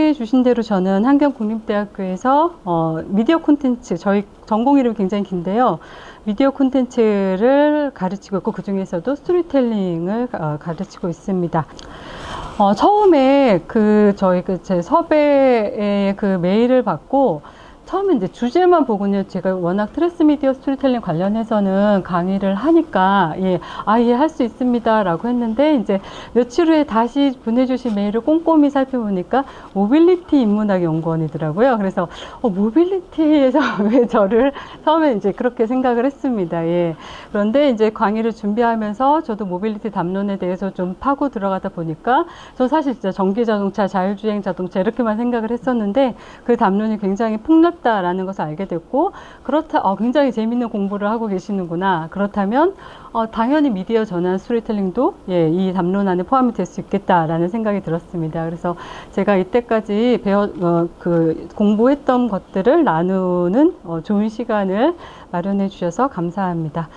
소개해 주신 대로 저는 한경국립대학교에서 미디어 콘텐츠, 저희 전공 이름이 굉장히 긴데요. 미디어 콘텐츠를 가르치고 있고 그 중에서도 스토리텔링을 가르치고 있습니다. 처음에 저희 제 섭외의 그 메일을 받고 처음에 이제 주제만 보고는 제가 워낙 트랜스미디어 스토리텔링 관련해서는 강의를 하니까 아예 할 수 있습니다라고 했는데 이제 며칠 후에 다시 보내주신 메일을 꼼꼼히 살펴보니까 모빌리티 인문학 연구원이더라고요. 그래서 모빌리티에서 왜 저를 처음에 이제 그렇게 생각을 했습니다. 그런데 이제 강의를 준비하면서 저도 모빌리티 담론에 대해서 좀 파고 들어가다 보니까 저 사실 진짜 전기 자동차, 자율주행 자동차 이렇게만 생각을 했었는데 그 담론이 굉장히 폭넓다라는 것을 알게 됐고 굉장히 재밌는 공부를 하고 계시는구나. 그렇다면 당연히 미디어 전환 스토리텔링도 이 담론 안에 포함이 될 수 있겠다라는 생각이 들었습니다. 그래서 제가 이때까지 공부했던 것들을 나누는 좋은 시간을 마련해 주셔서 감사합니다.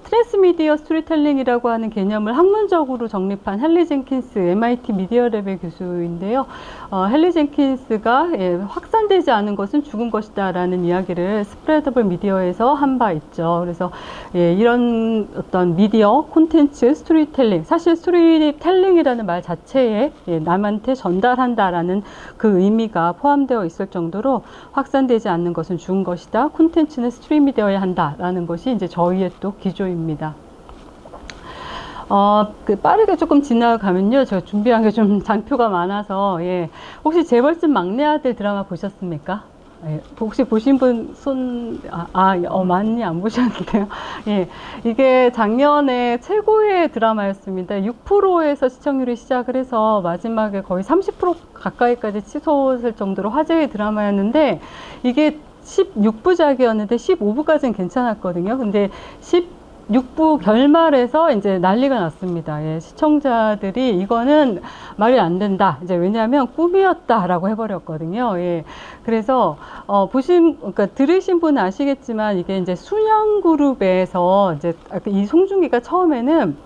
트랜스미디어 스토리텔링이라고 하는 개념을 학문적으로 정립한 헨리 젠킨스 MIT 미디어랩의 교수인데요. 헨리 젠킨스가 확산되지 않은 것은 죽은 것이다 라는 이야기를 스프레더블 미디어에서 한 바 있죠. 그래서 이런 어떤 미디어 콘텐츠 스토리텔링, 사실 스토리텔링이라는 말 자체에 남한테 전달한다라는 그 의미가 포함되어 있을 정도로 확산되지 않는 것은 죽은 것이다. 콘텐츠는 스트리밍이 되어야 한다. 라는 것이 이제 저희의 또 기조입니다. 빠르게 조금 지나가면요. 제가 준비한 게 좀 장표가 많아서, 혹시 재벌집 막내 아들 드라마 보셨습니까? 혹시 보신 분 많이 안 보셨는데요. 이게 작년에 최고의 드라마였습니다. 6%에서 시청률이 시작을 해서 마지막에 거의 30% 가까이까지 치솟을 정도로 화제의 드라마였는데, 이게 16부작이었는데 15부까지는 괜찮았거든요. 근데 16부 결말에서 이제 난리가 났습니다. 시청자들이 이거는 말이 안 된다. 왜냐하면 꿈이었다라고 해버렸거든요. 그래서 그러니까 들으신 분은 아시겠지만 이게 이제 순양그룹에서 이 송중기가 처음에는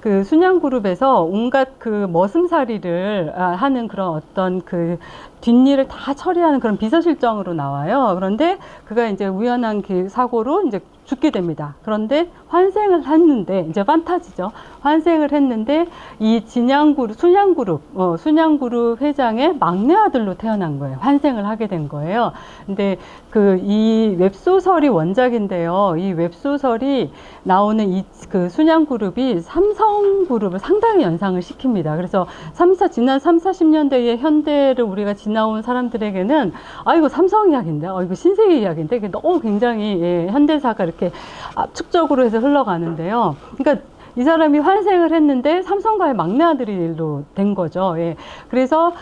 그 순양그룹에서 온갖 그 머슴살이를 하는 그런 어떤 그 뒷일을 다 처리하는 그런 비서실장으로 나와요. 그런데 그가 이제 우연한 사고로 이제 죽게 됩니다. 그런데 환생을 했는데, 이제 판타지죠. 환생을 했는데, 이 순양그룹 회장의 막내 아들로 태어난 거예요. 환생을 하게 된 거예요. 근데 이 웹소설이 원작인데요. 이 웹소설이 나오는 그 순양그룹이 삼성그룹을 상당히 연상을 시킵니다. 그래서 지난 40년대의 현대를 우리가 지나온 사람들에게는 이거 삼성 이야기인데, 이거 신세계 이야기인데, 이게 너무 굉장히 현대사가 이렇게 압축적으로 해서 흘러가는데요. 그러니까 이 사람이 환생을 했는데 삼성가의 막내 아들로 된 거죠. 그래서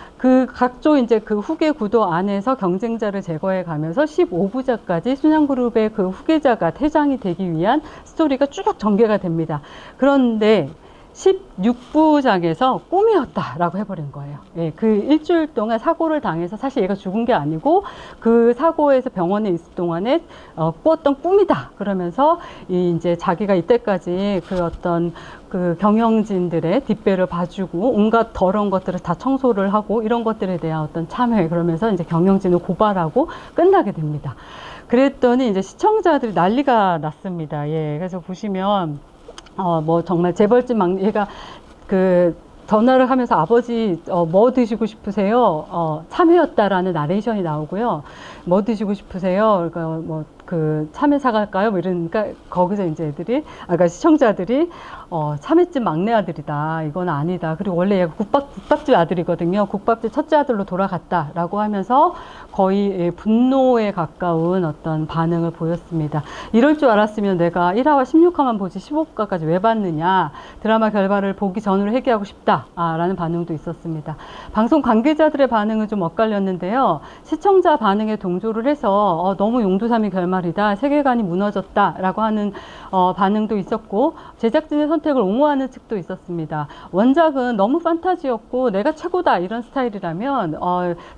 각종 이제 그 후계 구도 안에서 경쟁자를 제거해 가면서 15부작까지 순양그룹의 그 후계자가 퇴장이 되기 위한 스토리가 쭉 전개가 됩니다. 그런데 16부작에서 꿈이었다라고 해버린 거예요. 그 일주일 동안 사고를 당해서 사실 얘가 죽은 게 아니고 그 사고에서 병원에 있을 동안에 꾸었던 꿈이다. 그러면서 이제 자기가 이때까지 그 어떤 그 경영진들의 뒷배를 봐주고 온갖 더러운 것들을 다 청소를 하고 이런 것들에 대한 어떤 참회, 그러면서 이제 경영진을 고발하고 끝나게 됩니다. 그랬더니 이제 시청자들이 난리가 났습니다. 그래서 보시면 정말 재벌집 얘가 전화를 하면서 아버지, 뭐 드시고 싶으세요? 참외였다라는 나레이션이 나오고요. 뭐 드시고 싶으세요? 그러니까 참외 사갈까요? 이러니까 거기서 이제 그러니까 시청자들이 참외집 막내 아들이다. 이건 아니다. 그리고 원래 얘가 국밥집 아들이거든요. 국밥집 첫째 아들로 돌아갔다라고 하면서 거의 분노에 가까운 어떤 반응을 보였습니다. 이럴 줄 알았으면 내가 1화와 16화만 보지 15화까지 왜 봤느냐. 드라마 결말을 보기 전으로 회귀하고 싶다라는 반응도 있었습니다. 방송 관계자들의 반응은 좀 엇갈렸는데요. 시청자 반응에 동조를 해서 너무 용두삼이 결말이다. 세계관이 무너졌다라고 하는 반응도 있었고, 제작진의 선택을 옹호하는 측도 있었습니다. 원작은 너무 판타지였고 내가 최고다 이런 스타일이라면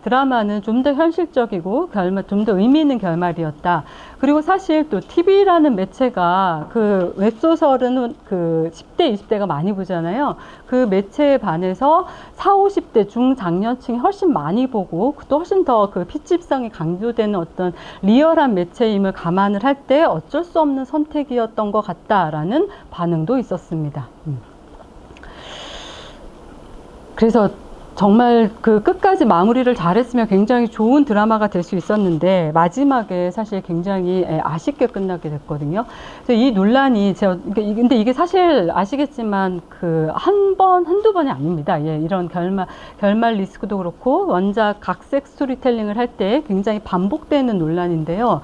드라마는 좀 더 현실적이고 좀 더 의미 있는 결말이었다. 그리고 사실 또 TV라는 매체가 그 웹소설은 그 10대, 20대가 많이 보잖아요. 그 매체에 반해서 40, 50대 중장년층이 훨씬 많이 보고 또 훨씬 더 그 피집성이 강조되는 어떤 리얼한 매체임을 감안을 할 때 어쩔 수 없는 선택이었던 것 같다라는 반응도 있었습니다. 그래서 정말 그 끝까지 마무리를 잘했으면 굉장히 좋은 드라마가 될 수 있었는데 마지막에 사실 굉장히 아쉽게 끝나게 됐거든요. 그래서 이 논란이 근데 이게 사실 아시겠지만 그 한두 번이 아닙니다. 예, 이런 결말 리스크도 그렇고 원작 각색 스토리텔링을 할 때 굉장히 반복되는 논란인데요.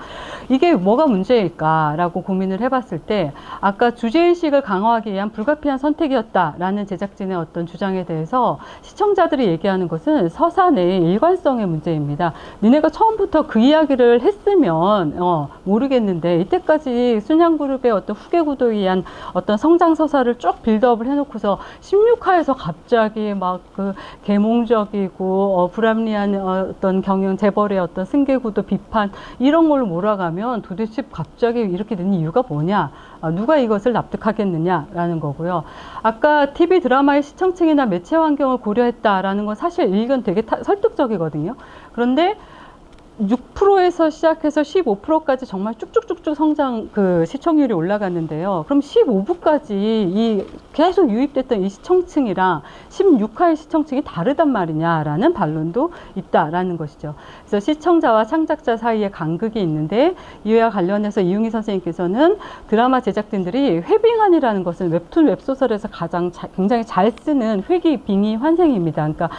이게 뭐가 문제일까라고 고민을 해봤을 때 아까 주제의식을 강화하기 위한 불가피한 선택이었다라는 제작진의 어떤 주장에 대해서 시청자들이 얘기하는 것은 서사 내의 일관성의 문제입니다. 니네가 처음부터 그 이야기를 했으면 모르겠는데 이때까지 순양그룹의 어떤 후계구도에 의한 어떤 성장 서사를 쭉 빌드업을 해놓고서 16화에서 갑자기 막 그 계몽적이고 불합리한 어떤 경영 재벌의 어떤 승계구도 비판 이런 걸로 몰아가면 도대체 갑자기 이렇게 된 이유가 뭐냐? 누가 이것을 납득하겠느냐라는 거고요. 아까 TV 드라마의 시청층이나 매체 환경을 고려했다라는 건 사실 의견 되게 설득적이거든요. 그런데 6%에서 시작해서 15%까지 정말 쭉쭉쭉쭉 성장 그 시청률이 올라갔는데요. 그럼 15부까지 이 계속 유입됐던 이 시청층이랑 16화의 시청층이 다르단 말이냐라는 반론도 있다라는 것이죠. 그래서 시청자와 창작자 사이에 간극이 있는데 이와 관련해서 이웅희 선생님께서는 드라마 제작진들이 회빙안이라는 것은 웹툰 웹소설에서 굉장히 잘 쓰는 회귀 빙의 환생입니다. 그러니까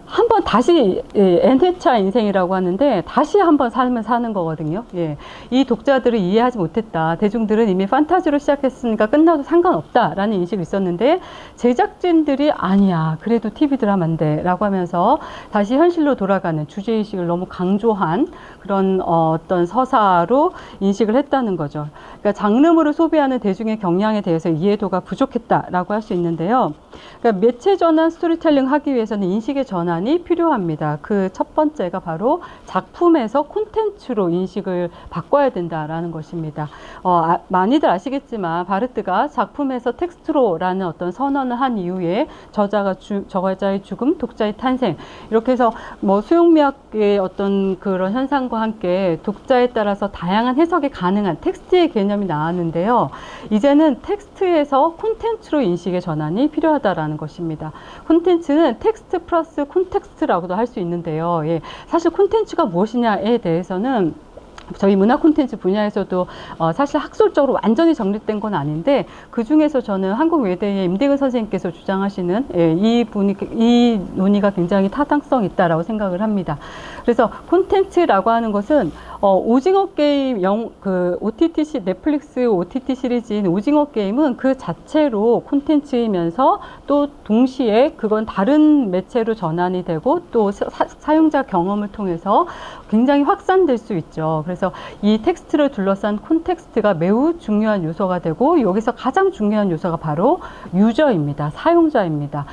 한번 다시 N회차 인생이라고 하는데 다시 한번 살면 사는 거거든요. 예. 이 독자들을 이해하지 못했다. 대중들은 이미 판타지로 시작했으니까 끝나도 상관없다라는 인식이 있었는데 제작진들이 아니야. 그래도 TV 드라마인데 라고 하면서 다시 현실로 돌아가는 주제의식을 너무 강조한 그런 어떤 서사로 인식을 했다는 거죠. 그러니까 장르물을 소비하는 대중의 경향에 대해서 이해도가 부족했다라고 할 수 있는데요. 그러니까 매체 전환 스토리텔링 하기 위해서는 인식의 전환이 필요합니다. 그 첫 번째가 바로 작품에서 콘텐츠로 인식을 바꿔야 된다라는 것입니다. 많이들 아시겠지만 바르트가 작품에서 텍스트로라는 어떤 선언을 한 이후에 저자의 죽음, 독자의 탄생 이렇게 해서 뭐 수용미학의 어떤 그런 현상과 함께 독자에 따라서 다양한 해석이 가능한 텍스트의 개념이 나왔는데요. 이제는 텍스트에서 콘텐츠로 인식의 전환이 필요하다라는 것입니다. 콘텐츠는 텍스트 플러스 콘텍스트라고도 할 수 있는데요. 예, 사실 콘텐츠가 무엇이냐에 대해서는 저희 문화 콘텐츠 분야에서도 사실 학술적으로 완전히 정립된 건 아닌데 그 중에서 저는 한국외대의 임대근 선생님께서 주장하시는 이 논의가 굉장히 타당성 있다라고 생각을 합니다. 그래서 콘텐츠라고 하는 것은 오징어 게임 OTT 넷플릭스 OTT 시리즈인 오징어 게임은 그 자체로 콘텐츠이면서 또 동시에 그건 다른 매체로 전환이 되고 또 사용자 경험을 통해서 굉장히 확산될 수 있죠. 그래서 이 텍스트를 둘러싼 콘텍스트가 매우 중요한 요소가 되고 여기서 가장 중요한 요소가 바로 유저입니다. 사용자입니다.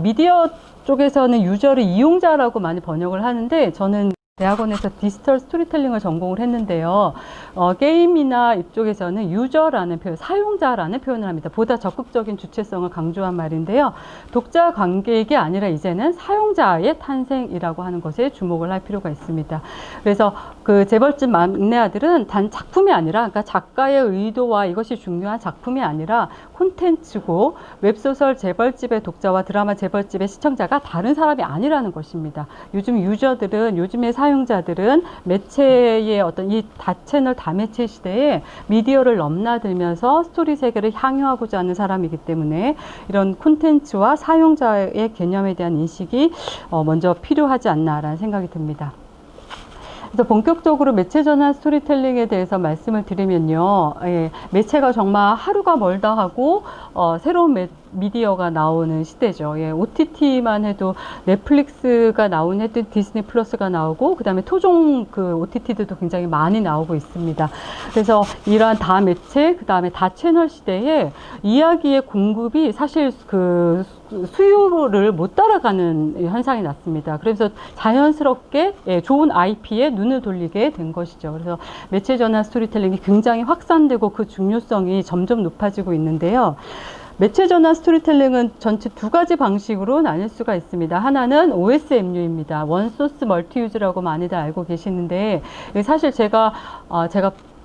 미디어 쪽에서는 유저를 이용자라고 많이 번역을 하는데 저는 대학원에서 디지털 스토리텔링을 전공을 했는데요. 게임이나 이쪽에서는 유저라는 표현, 사용자라는 표현을 합니다. 보다 적극적인 주체성을 강조한 말인데요. 독자 관객이 아니라 이제는 사용자의 탄생이라고 하는 것에 주목을 할 필요가 있습니다. 그래서 그 재벌집 막내 아들은 단 작품이 아니라, 그러니까 작가의 의도와 이것이 중요한 작품이 아니라 콘텐츠고 웹소설 재벌집의 독자와 드라마 재벌집의 시청자가 다른 사람이 아니라는 것입니다. 요즘의 사용자들은 매체의 어떤 이 다채널 다매체 시대에 미디어를 넘나들면서 스토리 세계를 향유하고자 하는 사람이기 때문에 이런 콘텐츠와 사용자의 개념에 대한 인식이 먼저 필요하지 않나라는 생각이 듭니다. 그래서 본격적으로 매체 전환 스토리텔링에 대해서 말씀을 드리면요. 매체가 정말 하루가 멀다 하고 새로운 미디어가 나오는 시대죠. OTT만 해도 넷플릭스가 나오는 해도 디즈니 플러스가 나오고 그다음에 토종 그 OTT들도 굉장히 많이 나오고 있습니다. 그래서 이러한 다매체 그다음에 다채널 시대에 이야기의 공급이 사실 그 수요를 못 따라가는 현상이 났습니다. 그래서 자연스럽게 좋은 IP에 눈을 돌리게 된 것이죠. 그래서 매체 전환 스토리텔링이 굉장히 확산되고 그 중요성이 점점 높아지고 있는데요. 매체 전환 스토리텔링은 전체 두 가지 방식으로 나뉠 수가 있습니다. 하나는 OSMU입니다. 원소스 멀티유즈라고 많이들 알고 계시는데, 사실 제가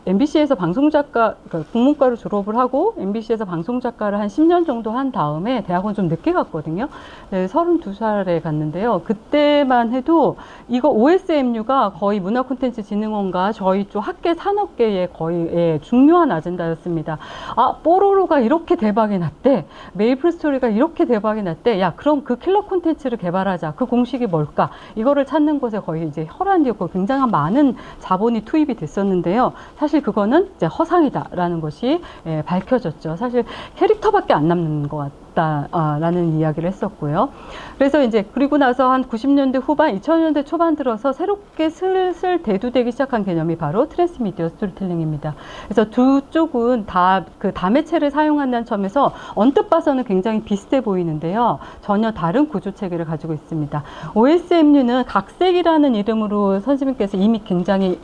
MBC에서 방송작가, 그러니까 국문과로 졸업을 하고 MBC에서 방송작가를 한 10년 정도 한 다음에 대학원 좀 늦게 갔거든요. 네, 32살에 갔는데요. 그때만 해도 이거 OSMU가 거의 문화콘텐츠진흥원과 저희 쪽 학계 산업계의 거의 중요한 아젠다였습니다. 아, 뽀로로가 이렇게 대박이 났대. 메이플 스토리가 이렇게 대박이 났대. 야, 그럼 그 킬러 콘텐츠를 개발하자. 그 공식이 뭘까? 이거를 찾는 것에 거의 이제 혈안이었고 굉장한 많은 자본이 투입이 됐었는데요. 사실 그거는 이제 허상이다라는 것이 밝혀졌죠. 사실 캐릭터밖에 안 남는 것 같다라는 이야기를 했었고요. 그래서 이제 그리고 나서 한 90년대 후반, 2000년대 초반 들어서 새롭게 슬슬 대두되기 시작한 개념이 바로 트랜스미디어 스토리텔링입니다. 그래서 두 쪽은 다 그 다매체를 사용한다는 점에서 언뜻 봐서는 굉장히 비슷해 보이는데요. 전혀 다른 구조 체계를 가지고 있습니다. OSMU는 각색이라는 이름으로 선생님께서 이미 굉장히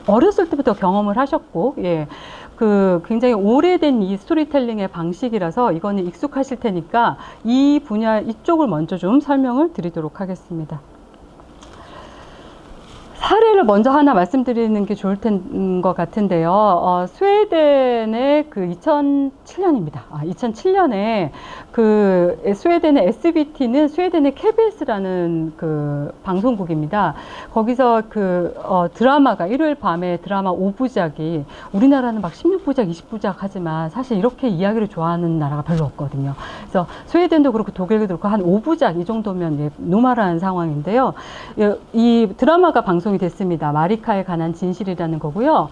어렸을 때부터 경험을 하셨고, 그 굉장히 오래된 이 스토리텔링의 방식이라서 이거는 익숙하실 테니까 이 분야, 이쪽을 먼저 좀 설명을 드리도록 하겠습니다. 사례를 먼저 하나 말씀드리는 게 좋을 것 같은데요. 스웨덴의 그 2007년입니다. 2007년에 그 스웨덴의 SVT는 스웨덴의 KBS라는 그 방송국입니다. 거기서 그 드라마가 일요일 밤에 드라마 5부작이 우리나라는 막 16부작, 20부작 하지만 사실 이렇게 이야기를 좋아하는 나라가 별로 없거든요. 그래서 스웨덴도 그렇고 독일도 그렇고 한 5부작 이 정도면 노멀한 상황인데요. 이 드라마가 방송이 됐습니다. 마리카에 관한 진실이라는 거고요.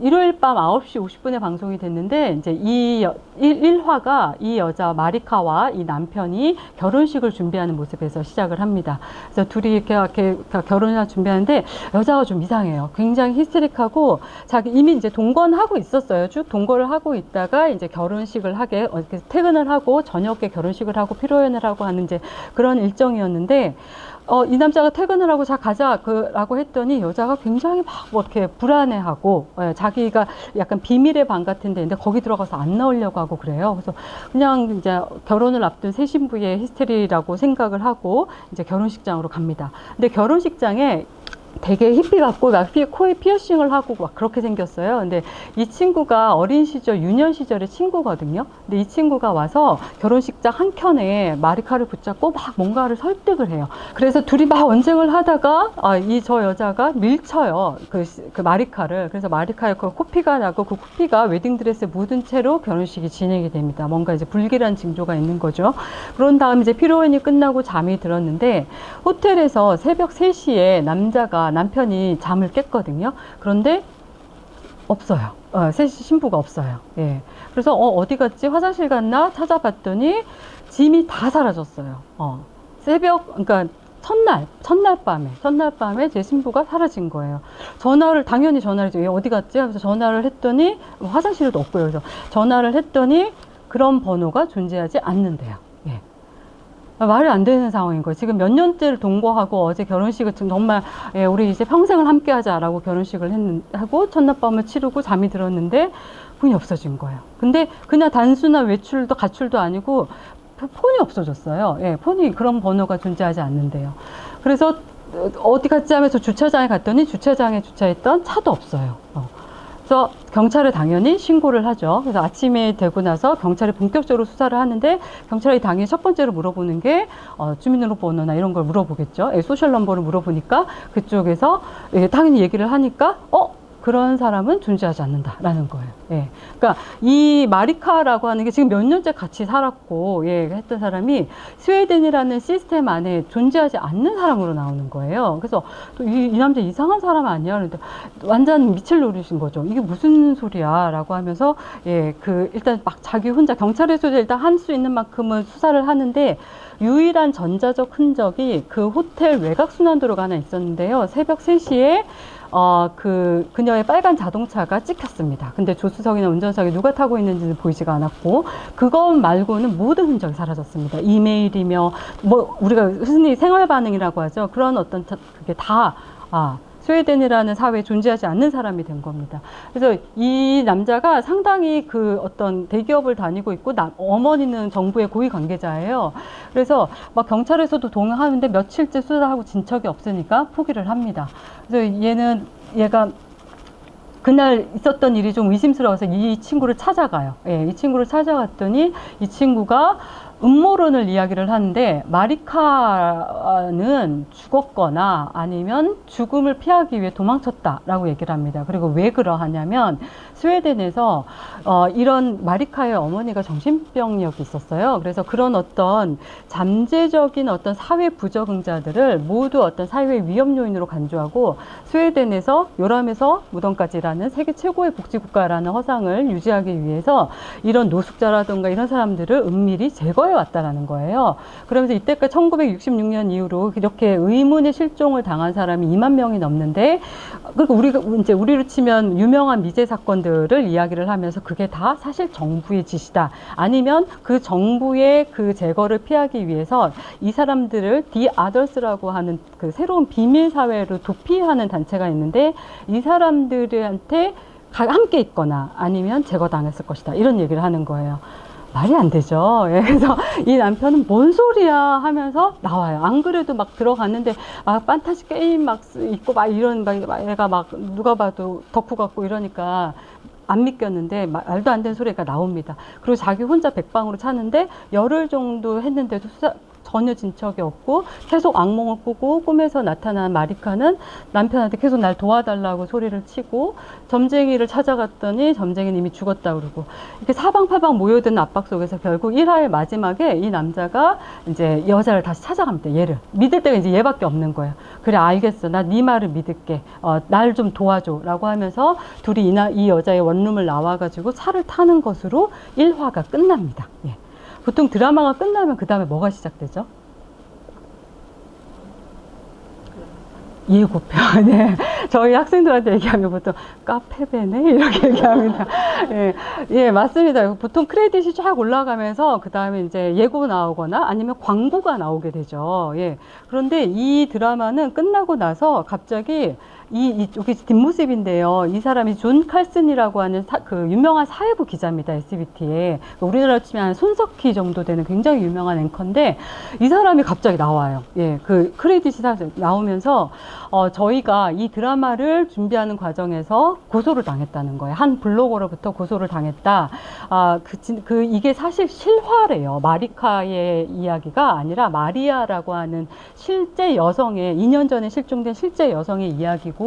일요일 밤 9시 50분에 방송이 됐는데 이제 이 1화가 이 여자 마리카와 이 남편이 결혼식을 준비하는 모습에서 시작을 합니다. 그래서 둘이 이렇게 결혼을 준비하는데 여자가 좀 이상해요. 굉장히 히스테릭하고 자기 이미 이제 동거하고 있었어요. 쭉 동거를 하고 있다가 이제 결혼식을 하게 퇴근을 하고 저녁에 결혼식을 하고 피로연을 하고 하는 이제 그런 일정이었는데 이 남자가 퇴근을 하고 자 가자 라고 했더니 여자가 굉장히 막 뭐 이렇게 불안해하고 자기가 약간 비밀의 방 같은 데인데 거기 들어가서 안 나오려고 하고 그래요. 그래서 그냥 이제 결혼을 앞둔 새 신부의 히스테리라고 생각을 하고 이제 결혼식장으로 갑니다. 근데 결혼식장에 되게 히피 같고 막 코에 피어싱을 하고 막 그렇게 생겼어요. 근데 이 친구가 어린 시절, 유년 시절의 친구거든요. 근데 이 친구가 와서 결혼식장 한켠에 마리카를 붙잡고 막 뭔가를 설득을 해요. 그래서 둘이 막 언쟁을 하다가 저 여자가 밀쳐요. 그 마리카를. 그래서 마리카에 그 코피가 나고 그 코피가 웨딩드레스에 묻은 채로 결혼식이 진행이 됩니다. 뭔가 이제 불길한 징조가 있는 거죠. 그런 다음 이제 피로연이 끝나고 잠이 들었는데 호텔에서 새벽 3시에 남편이 잠을 깼거든요. 그런데 없어요. 신부가 없어요. 예. 그래서 어디 갔지? 화장실 갔나? 찾아봤더니 짐이 다 사라졌어요. 그러니까 첫날 밤에 제 신부가 사라진 거예요. 당연히 전화를 했죠. 얘 어디 갔지? 하면서 전화를 했더니 화장실에도 없고요. 그래서 전화를 했더니 그런 번호가 존재하지 않는데요. 예. 말이 안 되는 상황인 거예요. 지금 몇 년째를 동거하고 어제 결혼식을 정말 우리 이제 평생을 함께 하자라고 결혼식을 하고 첫날 밤을 치르고 잠이 들었는데 폰이 없어진 거예요. 근데 그냥 단순한 외출도 가출도 아니고 폰이 없어졌어요. 폰이 그런 번호가 존재하지 않는데요. 그래서 어디 갔지 하면서 주차장에 갔더니 주차장에 주차했던 차도 없어요. 그래서 경찰에 당연히 신고를 하죠. 그래서 아침에 되고 나서 경찰이 본격적으로 수사를 하는데 경찰이 당연히 첫 번째로 물어보는 게 주민등록번호나 이런 걸 물어보겠죠. 소셜 넘버를 물어보니까 그쪽에서 당연히 얘기를 하니까 그런 사람은 존재하지 않는다라는 거예요. 그러니까 이 마리카라고 하는 게 지금 몇 년째 같이 살았고 했던 사람이 스웨덴이라는 시스템 안에 존재하지 않는 사람으로 나오는 거예요. 그래서 또 이 남자 이상한 사람 아니야? 그런데 완전 미칠 노릇인 거죠. 이게 무슨 소리야?라고 하면서 일단 막 자기 혼자 경찰에서 일단 할 수 있는 만큼은 수사를 하는데 유일한 전자적 흔적이 그 호텔 외곽 순환도로가 하나 있었는데요. 새벽 3시에 그녀의 빨간 자동차가 찍혔습니다. 근데 조수석이나 운전석에 누가 타고 있는지는 보이지가 않았고, 그것 말고는 모든 흔적이 사라졌습니다. 이메일이며, 우리가 흔히 생활 반응이라고 하죠. 그런 그게 다, 스웨덴이라는 사회에 존재하지 않는 사람이 된 겁니다. 그래서 이 남자가 상당히 그 어떤 대기업을 다니고 있고 어머니는 정부의 고위 관계자예요. 그래서 막 경찰에서도 동행하는데 며칠째 수사하고 진척이 없으니까 포기를 합니다. 그래서 얘가 그날 있었던 일이 좀 의심스러워서 이 친구를 찾아가요. 예, 이 친구를 찾아갔더니 이 친구가 음모론을 이야기를 하는데 마리카는 죽었거나 아니면 죽음을 피하기 위해 도망쳤다라고 얘기를 합니다. 그리고 왜 그러하냐면 스웨덴에서 이런 마리카의 어머니가 정신병력이 있었어요. 그래서 그런 어떤 잠재적인 어떤 사회 부적응자들을 모두 어떤 사회 위험 요인으로 간주하고 스웨덴에서 요람에서 무덤까지라는 세계 최고의 복지국가라는 허상을 유지하기 위해서 이런 노숙자라든가 이런 사람들을 은밀히 제거해 왔다라는 거예요. 그러면서 이때까지 1966년 이후로 이렇게 의문의 실종을 당한 사람이 2만 명이 넘는데, 그리고 우리로 치면 유명한 미제 사건들을 이야기를 하면서 그게 다 사실 정부의 짓이다. 아니면 그 정부의 그 제거를 피하기 위해서 이 사람들을 디 아더스라고 하는 그 새로운 비밀 사회로 도피하는 단체가 있는데 이 사람들한테 함께 있거나 아니면 제거당했을 것이다. 이런 얘기를 하는 거예요. 말이 안 되죠. 예, 그래서 이 남편은 뭔 소리야 하면서 나와요. 안 그래도 막 들어갔는데 막 판타지 게임 막 있고 막 이런 애가 막 누가 봐도 덕후 같고 이러니까 안 믿겼는데 말도 안 되는 소리가 나옵니다. 그리고 자기 혼자 백방으로 차는데 열흘 정도 했는데도 전혀 진척이 없고 계속 악몽을 꾸고 꿈에서 나타난 마리카는 남편한테 계속 날 도와달라고 소리를 치고 점쟁이를 찾아갔더니 점쟁이는 이미 죽었다 그러고 이렇게 사방팔방 모여드는 압박 속에서 결국 1화의 마지막에 이 남자가 이제 여자를 다시 찾아갑니다. 얘를 믿을 때가 이제 얘밖에 없는 거예요. 그래 알겠어, 나 네 말을 믿을게, 날 좀 도와줘 라고 하면서 둘이 이 여자의 원룸을 나와가지고 차를 타는 것으로 1화가 끝납니다. 예. 보통 드라마가 끝나면 그 다음에 뭐가 시작되죠? 예고편. 네. 저희 학생들한테 얘기하면 보통 카페베네 이렇게 얘기합니다. 예, 예, 맞습니다. 보통 크레딧이 쫙 올라가면서 그 다음에 이제 예고 나오거나 아니면 광고가 나오게 되죠. 예. 그런데 이 드라마는 끝나고 나서 갑자기 여기 뒷모습인데요. 이 사람이 존 칼슨이라고 하는 그 유명한 사회부 기자입니다. SBT에. 우리나라로 치면 한 손석희 정도 되는 굉장히 유명한 앵커인데 이 사람이 갑자기 나와요. 예, 그 크레딧이 나오면서 저희가 이 드라마를 준비하는 과정에서 고소를 당했다는 거예요. 한 블로거로부터 고소를 당했다. 이게 사실 실화래요. 마리카의 이야기가 아니라 마리아라고 하는 실제 여성의 2년 전에 실종된 실제 여성의 이야기고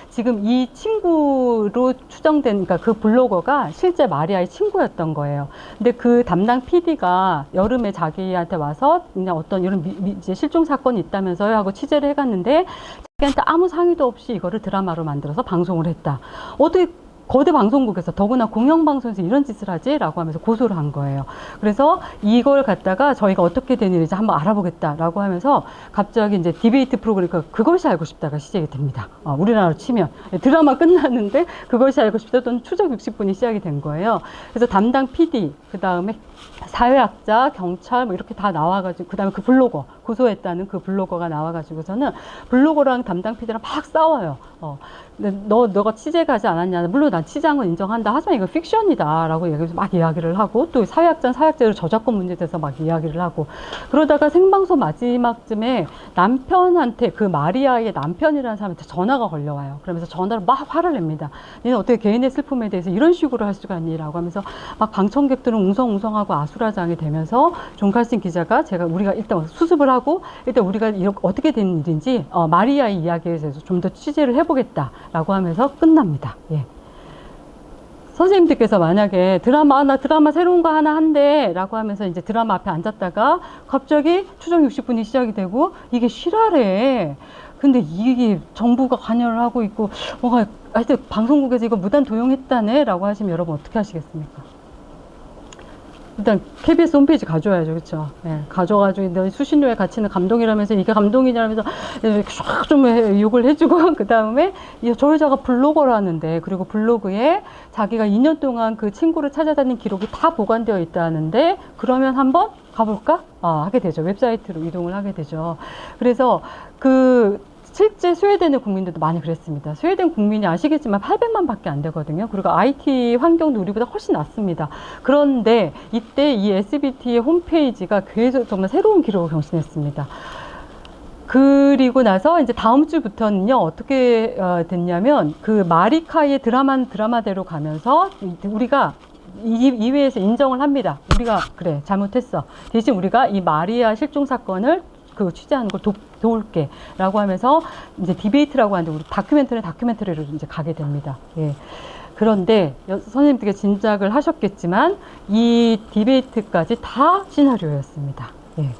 지금 이 친구로 추정된 그러니까 그 블로거가 실제 마리아의 친구였던 거예요. 근데 그 담당 PD가 여름에 자기한테 와서 그냥 어떤 이런 이제 실종 사건이 있다면서요 하고 취재를 해갔는데 자기한테 아무 상의도 없이 이거를 드라마로 만들어서 방송을 했다. 어떻게 거대 방송국에서 더구나 공영방송에서 이런 짓을 하지? 라고 하면서 고소를 한 거예요. 그래서 이걸 갖다가 저희가 어떻게 된 일인지 한번 알아보겠다라고 하면서 갑자기 이제 디베이트 프로그램 그것이 알고 싶다가 시작이 됩니다. 우리나라로 치면 드라마 끝났는데 그것이 알고 싶다 또는 추적 60분이 시작이 된 거예요. 그래서 담당 PD 그 다음에 사회학자, 경찰 뭐 이렇게 다 나와가지고 그 다음에 그 블로거 고소했다는 그 블로거가 나와가지고서는 블로거랑 담당 PD랑 막 싸워요. 너가 취재가지 않았냐. 물론 난 취재한 건 인정한다. 하지만 이거 픽션이다. 라고 막 이야기를 하고 또 사회학자는 사회학자로 저작권 문제에 대해서 막 이야기를 하고 그러다가 생방송 마지막쯤에 남편한테 그 마리아의 남편이라는 사람한테 전화가 걸려와요. 그러면서 전화를 막 화를 냅니다. 너는 어떻게 개인의 슬픔에 대해서 이런 식으로 할 수가 있니? 라고 하면서 막 방청객들은 웅성웅성하고 아수라장이 되면서 존 칼슨 기자가 우리가 일단 수습을 하고 일단 우리가 이렇게 어떻게 된 일인지 마리아의 이야기에 대해서 좀 더 취재를 해보겠다. 라고 하면서 끝납니다. 예. 선생님들께서 만약에 나 드라마 새로운 거 하나 한대 라고 하면서 이제 드라마 앞에 앉았다가 갑자기 추정 60분이 시작이 되고 이게 실화래. 근데 이게 정부가 관여를 하고 있고 하여튼 방송국에서 이거 무단 도용했다네 라고 하시면 여러분 어떻게 하시겠습니까? 일단 KBS 홈페이지 가져와야죠. 그렇죠? 예, 가져가지고 수신료에 갇히는 감동이라면서 이게 감동이냐면서 쫙 좀 욕을 해주고 그 다음에 저 여자가 블로거라는데 그리고 블로그에 자기가 2년 동안 그 친구를 찾아다닌 기록이 다 보관되어 있다는데 그러면 한번 가볼까? 하게 되죠. 웹사이트로 이동을 하게 되죠. 그래서 실제 스웨덴의 국민들도 많이 그랬습니다. 스웨덴 국민이 아시겠지만 800만 밖에 안 되거든요. 그리고 IT 환경도 우리보다 훨씬 낫습니다. 그런데 이때 이 SBT의 홈페이지가 계속 정말 새로운 기록을 경신했습니다. 그리고 나서 이제 다음 주부터는요, 어떻게 됐냐면, 그 마리카의 드라마대로 가면서 우리가 이 회에서 인정을 합니다. 우리가 그래 잘못했어. 대신 우리가 이 마리아 실종 사건을 그 취재하는 걸 도울게 라고 하면서 이제 디베이트라고 하는데 우리 다큐멘터리로 이제 가게 됩니다. 예. 그런데 선생님들께 짐작을 하셨겠지만 이 디베이트까지 다 시나리오였습니다. 예.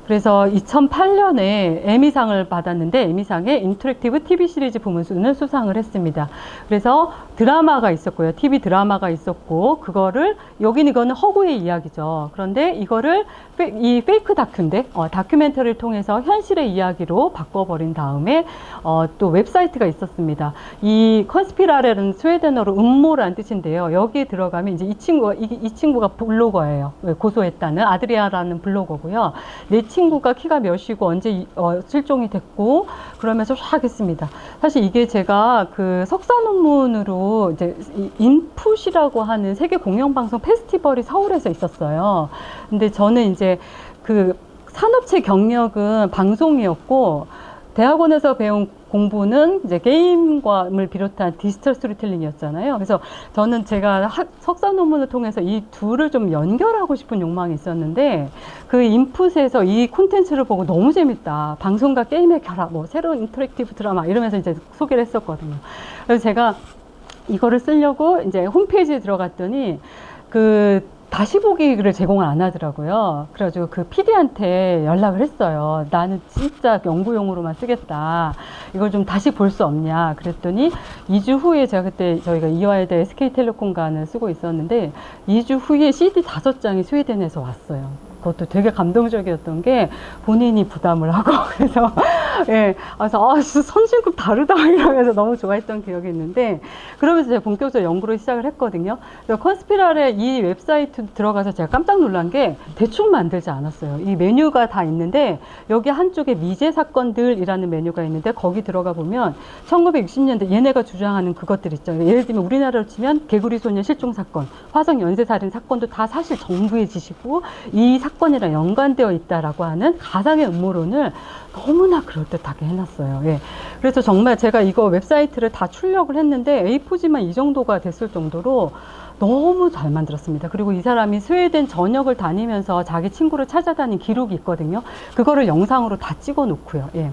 그래서 2008년에 에미상을 받았는데 에미상의 인터랙티브 TV 시리즈 부문을 수상을 했습니다. 그래서 드라마가 있었고요. TV 드라마가 있었고 그거를 이거는 허구의 이야기죠. 그런데 이거를 이 페이크 다큐인데 다큐멘터리를 통해서 현실의 이야기로 바꿔버린 다음에 또 웹사이트가 있었습니다. 이 컨스피라레는 스웨덴어로 음모라는 뜻인데요. 여기에 들어가면 이제 이 친구가 블로거예요. 고소했다는 아드리아라는 블로거고요. 내 친구가 키가 몇이고 언제 실종이 됐고 그러면서 쫙 했습니다. 사실 이게 제가 그 석사 논문으로 이제 인풋이라고 하는 세계 공영방송 페스티벌이 서울에서 있었어요. 근데 저는 이제 그 산업체 경력은 방송이었고 대학원에서 배운 공부는 이제 게임을 비롯한 디지털 스토리텔링이었잖아요. 그래서 저는 제가 석사 논문을 통해서 이 둘을 좀 연결하고 싶은 욕망이 있었는데 그 인풋에서 이 콘텐츠를 보고 너무 재밌다. 방송과 게임의 결합, 뭐 새로운 인터랙티브 드라마 이러면서 이제 소개를 했었거든요. 그래서 제가 이거를 쓰려고 이제 홈페이지에 들어갔더니 다시 보기를 제공을 안 하더라고요. 그래가지고 그 PD한테 연락을 했어요. 나는 진짜 연구용으로만 쓰겠다. 이걸 좀 다시 볼 수 없냐. 그랬더니 2주 후에 제가 그때 저희가 이화여대 SK텔레콤관을 쓰고 있었는데 2주 후에 CD 5장이 스웨덴에서 왔어요. 그것도 되게 감동적이었던 게 본인이 부담을 하고 그래서 예, 그래서 선진국 다르다 이러면서 너무 좋아했던 기억이 있는데 그러면서 제가 본격적으로 연구를 시작을 했거든요. 그래서 컨스피랄의 이 웹사이트 들어가서 제가 깜짝 놀란 게 대충 만들지 않았어요. 이 메뉴가 다 있는데 여기 한쪽에 미제 사건들이라는 메뉴가 있는데 거기 들어가 보면 1960년대 얘네가 주장하는 그것들 있죠. 예를 들면 우리나라로 치면 개구리 소년 실종 사건, 화성 연쇄살인 사건도 다 사실 정부의 지시고 이 사건이랑 연관되어 있다라고 하는 가상의 음모론을 너무나 그럴듯하게 해놨어요. 예. 그래서 정말 제가 이거 웹사이트를 다 출력을 했는데 A4지만 이 정도가 됐을 정도로 너무 잘 만들었습니다. 그리고 이 사람이 스웨덴 전역을 다니면서 자기 친구를 찾아다닌 기록이 있거든요. 그거를 영상으로 다 찍어 놓고요. 예.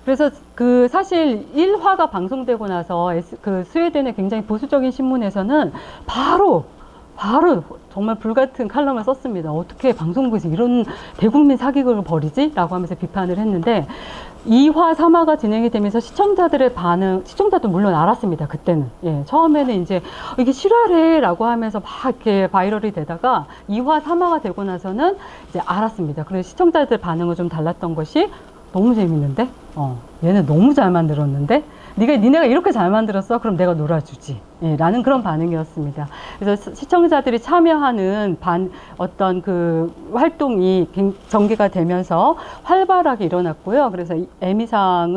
그래서 사실 1화가 방송되고 나서 그 스웨덴의 굉장히 보수적인 신문에서는 바로 정말 불같은 칼럼을 썼습니다. 어떻게 방송국에서 이런 대국민 사기극을 벌이지? 라고 하면서 비판을 했는데 2화, 3화가 진행이 되면서 시청자들의 반응, 시청자도 물론 알았습니다. 그때는. 예, 처음에는 이제 이게 실화래 라고 하면서 막 이렇게 바이럴이 되다가 2화, 3화가 되고 나서는 이제 알았습니다. 그래서 시청자들 반응은 좀 달랐던 것이 너무 재밌는데? 얘는 너무 잘 만들었는데? 니네가 이렇게 잘 만들었어? 그럼 내가 놀아주지. 예, 라는 그런 반응이었습니다. 그래서 시청자들이 참여하는 어떤 그 활동이 전개가 되면서 활발하게 일어났고요. 그래서 에미상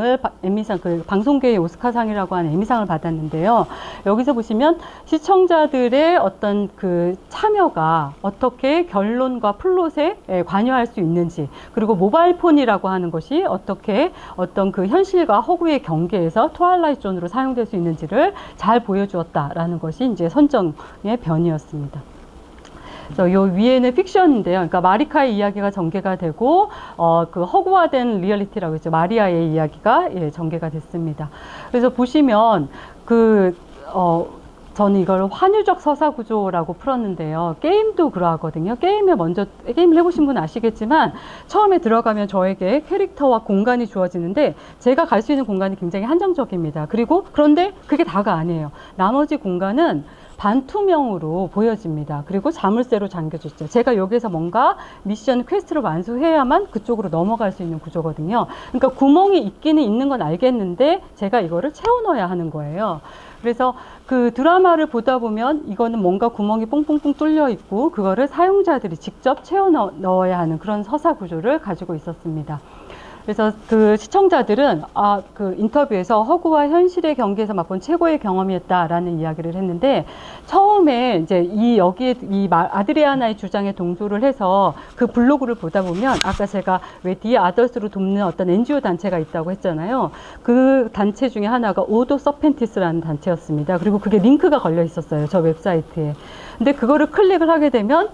그 방송계의 오스카상이라고 하는 에미상을 받았는데요. 여기서 보시면 시청자들의 어떤 그 참여가 어떻게 결론과 플롯에 관여할 수 있는지, 그리고 모바일폰이라고 하는 것이 어떻게 어떤 그 현실과 허구의 경계에서 트와일라이트 존으로 사용될 수 있는지를 잘 보여주었다라는 것이 이제 선정의 변이었습니다. 그래서 요 위에는 픽션인데요. 그러니까 마리카의 이야기가 전개가 되고 그 허구화된 리얼리티라고 했죠. 마리아의 이야기가 전개가 됐습니다. 그래서 보시면 저는 이걸 환유적 서사 구조라고 풀었는데요. 게임도 그러하거든요. 게임을 해보신 분은 아시겠지만 처음에 들어가면 저에게 캐릭터와 공간이 주어지는데 제가 갈 수 있는 공간이 굉장히 한정적입니다. 그런데 그게 다가 아니에요. 나머지 공간은 반투명으로 보여집니다. 그리고 자물쇠로 잠겨져 있죠. 제가 여기서 뭔가 미션 퀘스트를 완수해야만 그쪽으로 넘어갈 수 있는 구조거든요. 그러니까 구멍이 있기는 있는 건 알겠는데 제가 이거를 채워 넣어야 하는 거예요. 그래서 그 드라마를 보다 보면 이거는 뭔가 구멍이 뽕뽕뽕 뚫려 있고 그거를 사용자들이 직접 채워 넣어야 하는 그런 서사 구조를 가지고 있었습니다. 그래서 그 시청자들은 그 인터뷰에서 허구와 현실의 경계에서 맛본 최고의 경험이었다라는 이야기를 했는데, 처음에 이제 여기에 아드리아나의 주장에 동조를 해서 그 블로그를 보다 보면, 아까 제가 왜 디아더스로 돕는 어떤 NGO 단체가 있다고 했잖아요. 그 단체 중에 하나가 오도 서펜티스라는 단체였습니다. 그리고 그게 링크가 걸려 있었어요, 저 웹사이트에. 근데 그거를 클릭을 하게 되면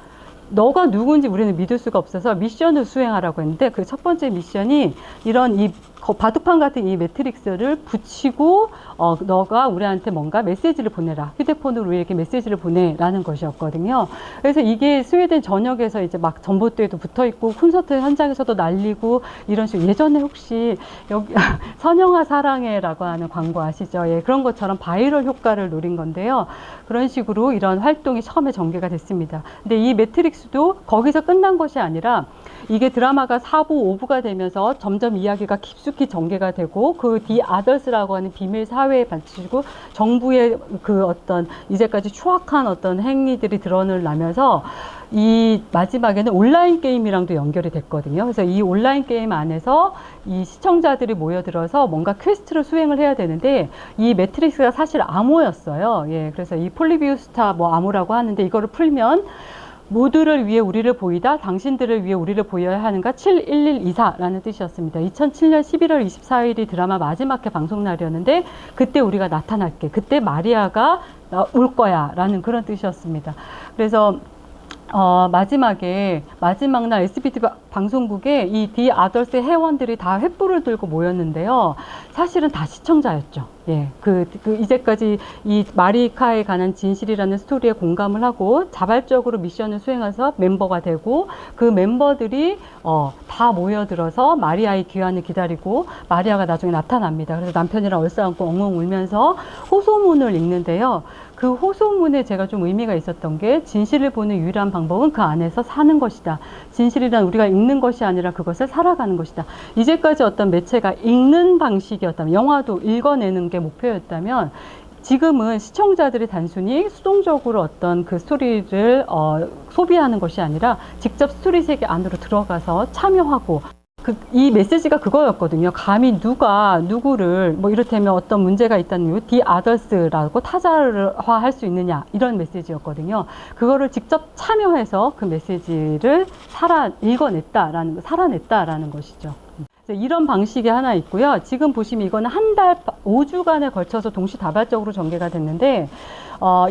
너가 누군지 우리는 믿을 수가 없어서 미션을 수행하라고 했는데, 그 첫 번째 미션이 이런 바둑판 같은 이 매트릭스를 붙이고 너가 우리한테 뭔가 메시지를 보내라, 휴대폰으로 우리에게 메시지를 보내라는 것이었거든요. 그래서 이게 스웨덴 전역에서 이제 막 전봇대에도 붙어 있고 콘서트 현장에서도 날리고 이런 식으로, 예전에 혹시 여기 선영아 사랑해라고 하는 광고 아시죠? 예, 그런 것처럼 바이럴 효과를 노린 건데요. 그런 식으로 이런 활동이 처음에 전개가 됐습니다. 근데 이 매트릭스도 거기서 끝난 것이 아니라, 이게 드라마가 4부, 5부가 되면서 점점 이야기가 깊숙이 전개가 되고, 그 디아더스라고 하는 비밀 사회에 받치고 정부의 그 어떤 이제까지 추악한 어떤 행위들이 드러나면서 이 마지막에는 온라인 게임이랑도 연결이 됐거든요. 그래서 이 온라인 게임 안에서 이 시청자들이 모여들어서 뭔가 퀘스트를 수행을 해야 되는데, 이 매트릭스가 사실 암호였어요. 예, 그래서 이 폴리비우스타 뭐 암호라고 하는데, 이거를 풀면 모두를 위해 우리를 보이다, 당신들을 위해 우리를 보여야 하는가 71124라는 뜻이었습니다. 2007년 11월 24일이 드라마 마지막 회 방송 날이었는데, 그때 우리가 나타날게, 그때 마리아가 올 거야 라는 그런 뜻이었습니다. 그래서 마지막 날 SBT 방송국에 이 디아더스 회원들이 다 횃불을 들고 모였는데요. 사실은 다 시청자였죠. 예. 이제까지 이 마리카에 관한 진실이라는 스토리에 공감을 하고 자발적으로 미션을 수행해서 멤버가 되고, 그 멤버들이 다 모여들어서 마리아의 귀환을 기다리고, 마리아가 나중에 나타납니다. 그래서 남편이랑 얼싸안고 엉엉 울면서 호소문을 읽는데요. 그 호소문에 제가 좀 의미가 있었던 게, 진실을 보는 유일한 방법은 그 안에서 사는 것이다. 진실이란 우리가 읽는 것이 아니라 그것을 살아가는 것이다. 이제까지 어떤 매체가 읽는 방식이었다면, 영화도 읽어내는 게 목표였다면, 지금은 시청자들이 단순히 수동적으로 어떤 그 스토리를 소비하는 것이 아니라 직접 스토리 세계 안으로 들어가서 참여하고, 이 메시지가 그거였거든요. 감히 누가 누구를 뭐 이를테면 어떤 문제가 있다는 이유, 디아더스라고 타자화할 수 있느냐, 이런 메시지였거든요. 그거를 직접 참여해서 그 메시지를 읽어냈다라는, 살아냈다라는 것이죠. 이런 방식이 하나 있고요. 지금 보시면 이거는 한 달, 5주간에 걸쳐서 동시다발적으로 전개가 됐는데,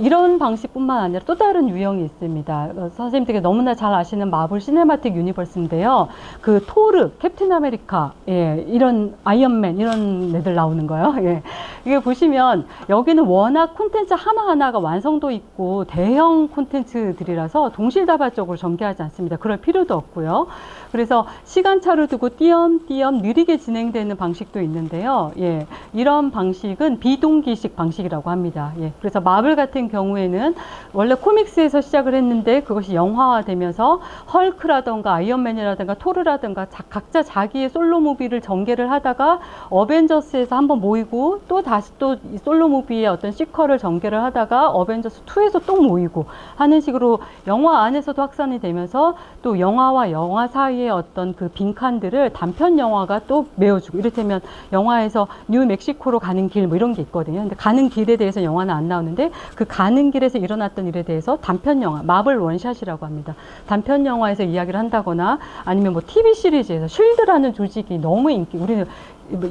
이런 방식뿐만 아니라 또 다른 유형이 있습니다. 선생님들이 너무나 잘 아시는 마블 시네마틱 유니버스인데요. 그 토르, 캡틴 아메리카, 예, 이런 아이언맨, 이런 애들 나오는 거예요. 예. 이게 보시면 여기는 워낙 콘텐츠 하나하나가 완성도 있고 대형 콘텐츠들이라서 동시다발적으로 전개하지 않습니다. 그럴 필요도 없고요. 그래서 시간차를 두고 띄엄띄엄 느리게 진행되는 방식도 있는데요. 예, 이런 방식은 비동기식 방식이라고 합니다. 예, 그래서 마블 같은 경우에는 원래 코믹스에서 시작을 했는데, 그것이 영화화되면서 헐크라던가 아이언맨이라든가 토르라든가 각자 자기의 솔로 무비를 전개를 하다가 어벤져스에서 한번 모이고, 또 다시 또 이 솔로 무비의 어떤 시퀄을 전개를 하다가 어벤져스 2에서 또 모이고 하는 식으로 영화 안에서도 확산이 되면서, 또 영화와 영화 사이에 어떤 그 빈칸들을 단편 영화가 또 메워주고, 이를테면 영화에서 뉴멕시코로 가는 길 뭐 이런 게 있거든요. 근데 가는 길에 대해서 영화는 안 나오는데, 그 가는 길에서 일어났던 일에 대해서 단편 영화, 마블 원샷이라고 합니다. 단편 영화에서 이야기를 한다거나, 아니면 뭐 TV 시리즈에서 쉴드라는 조직이 너무 우리는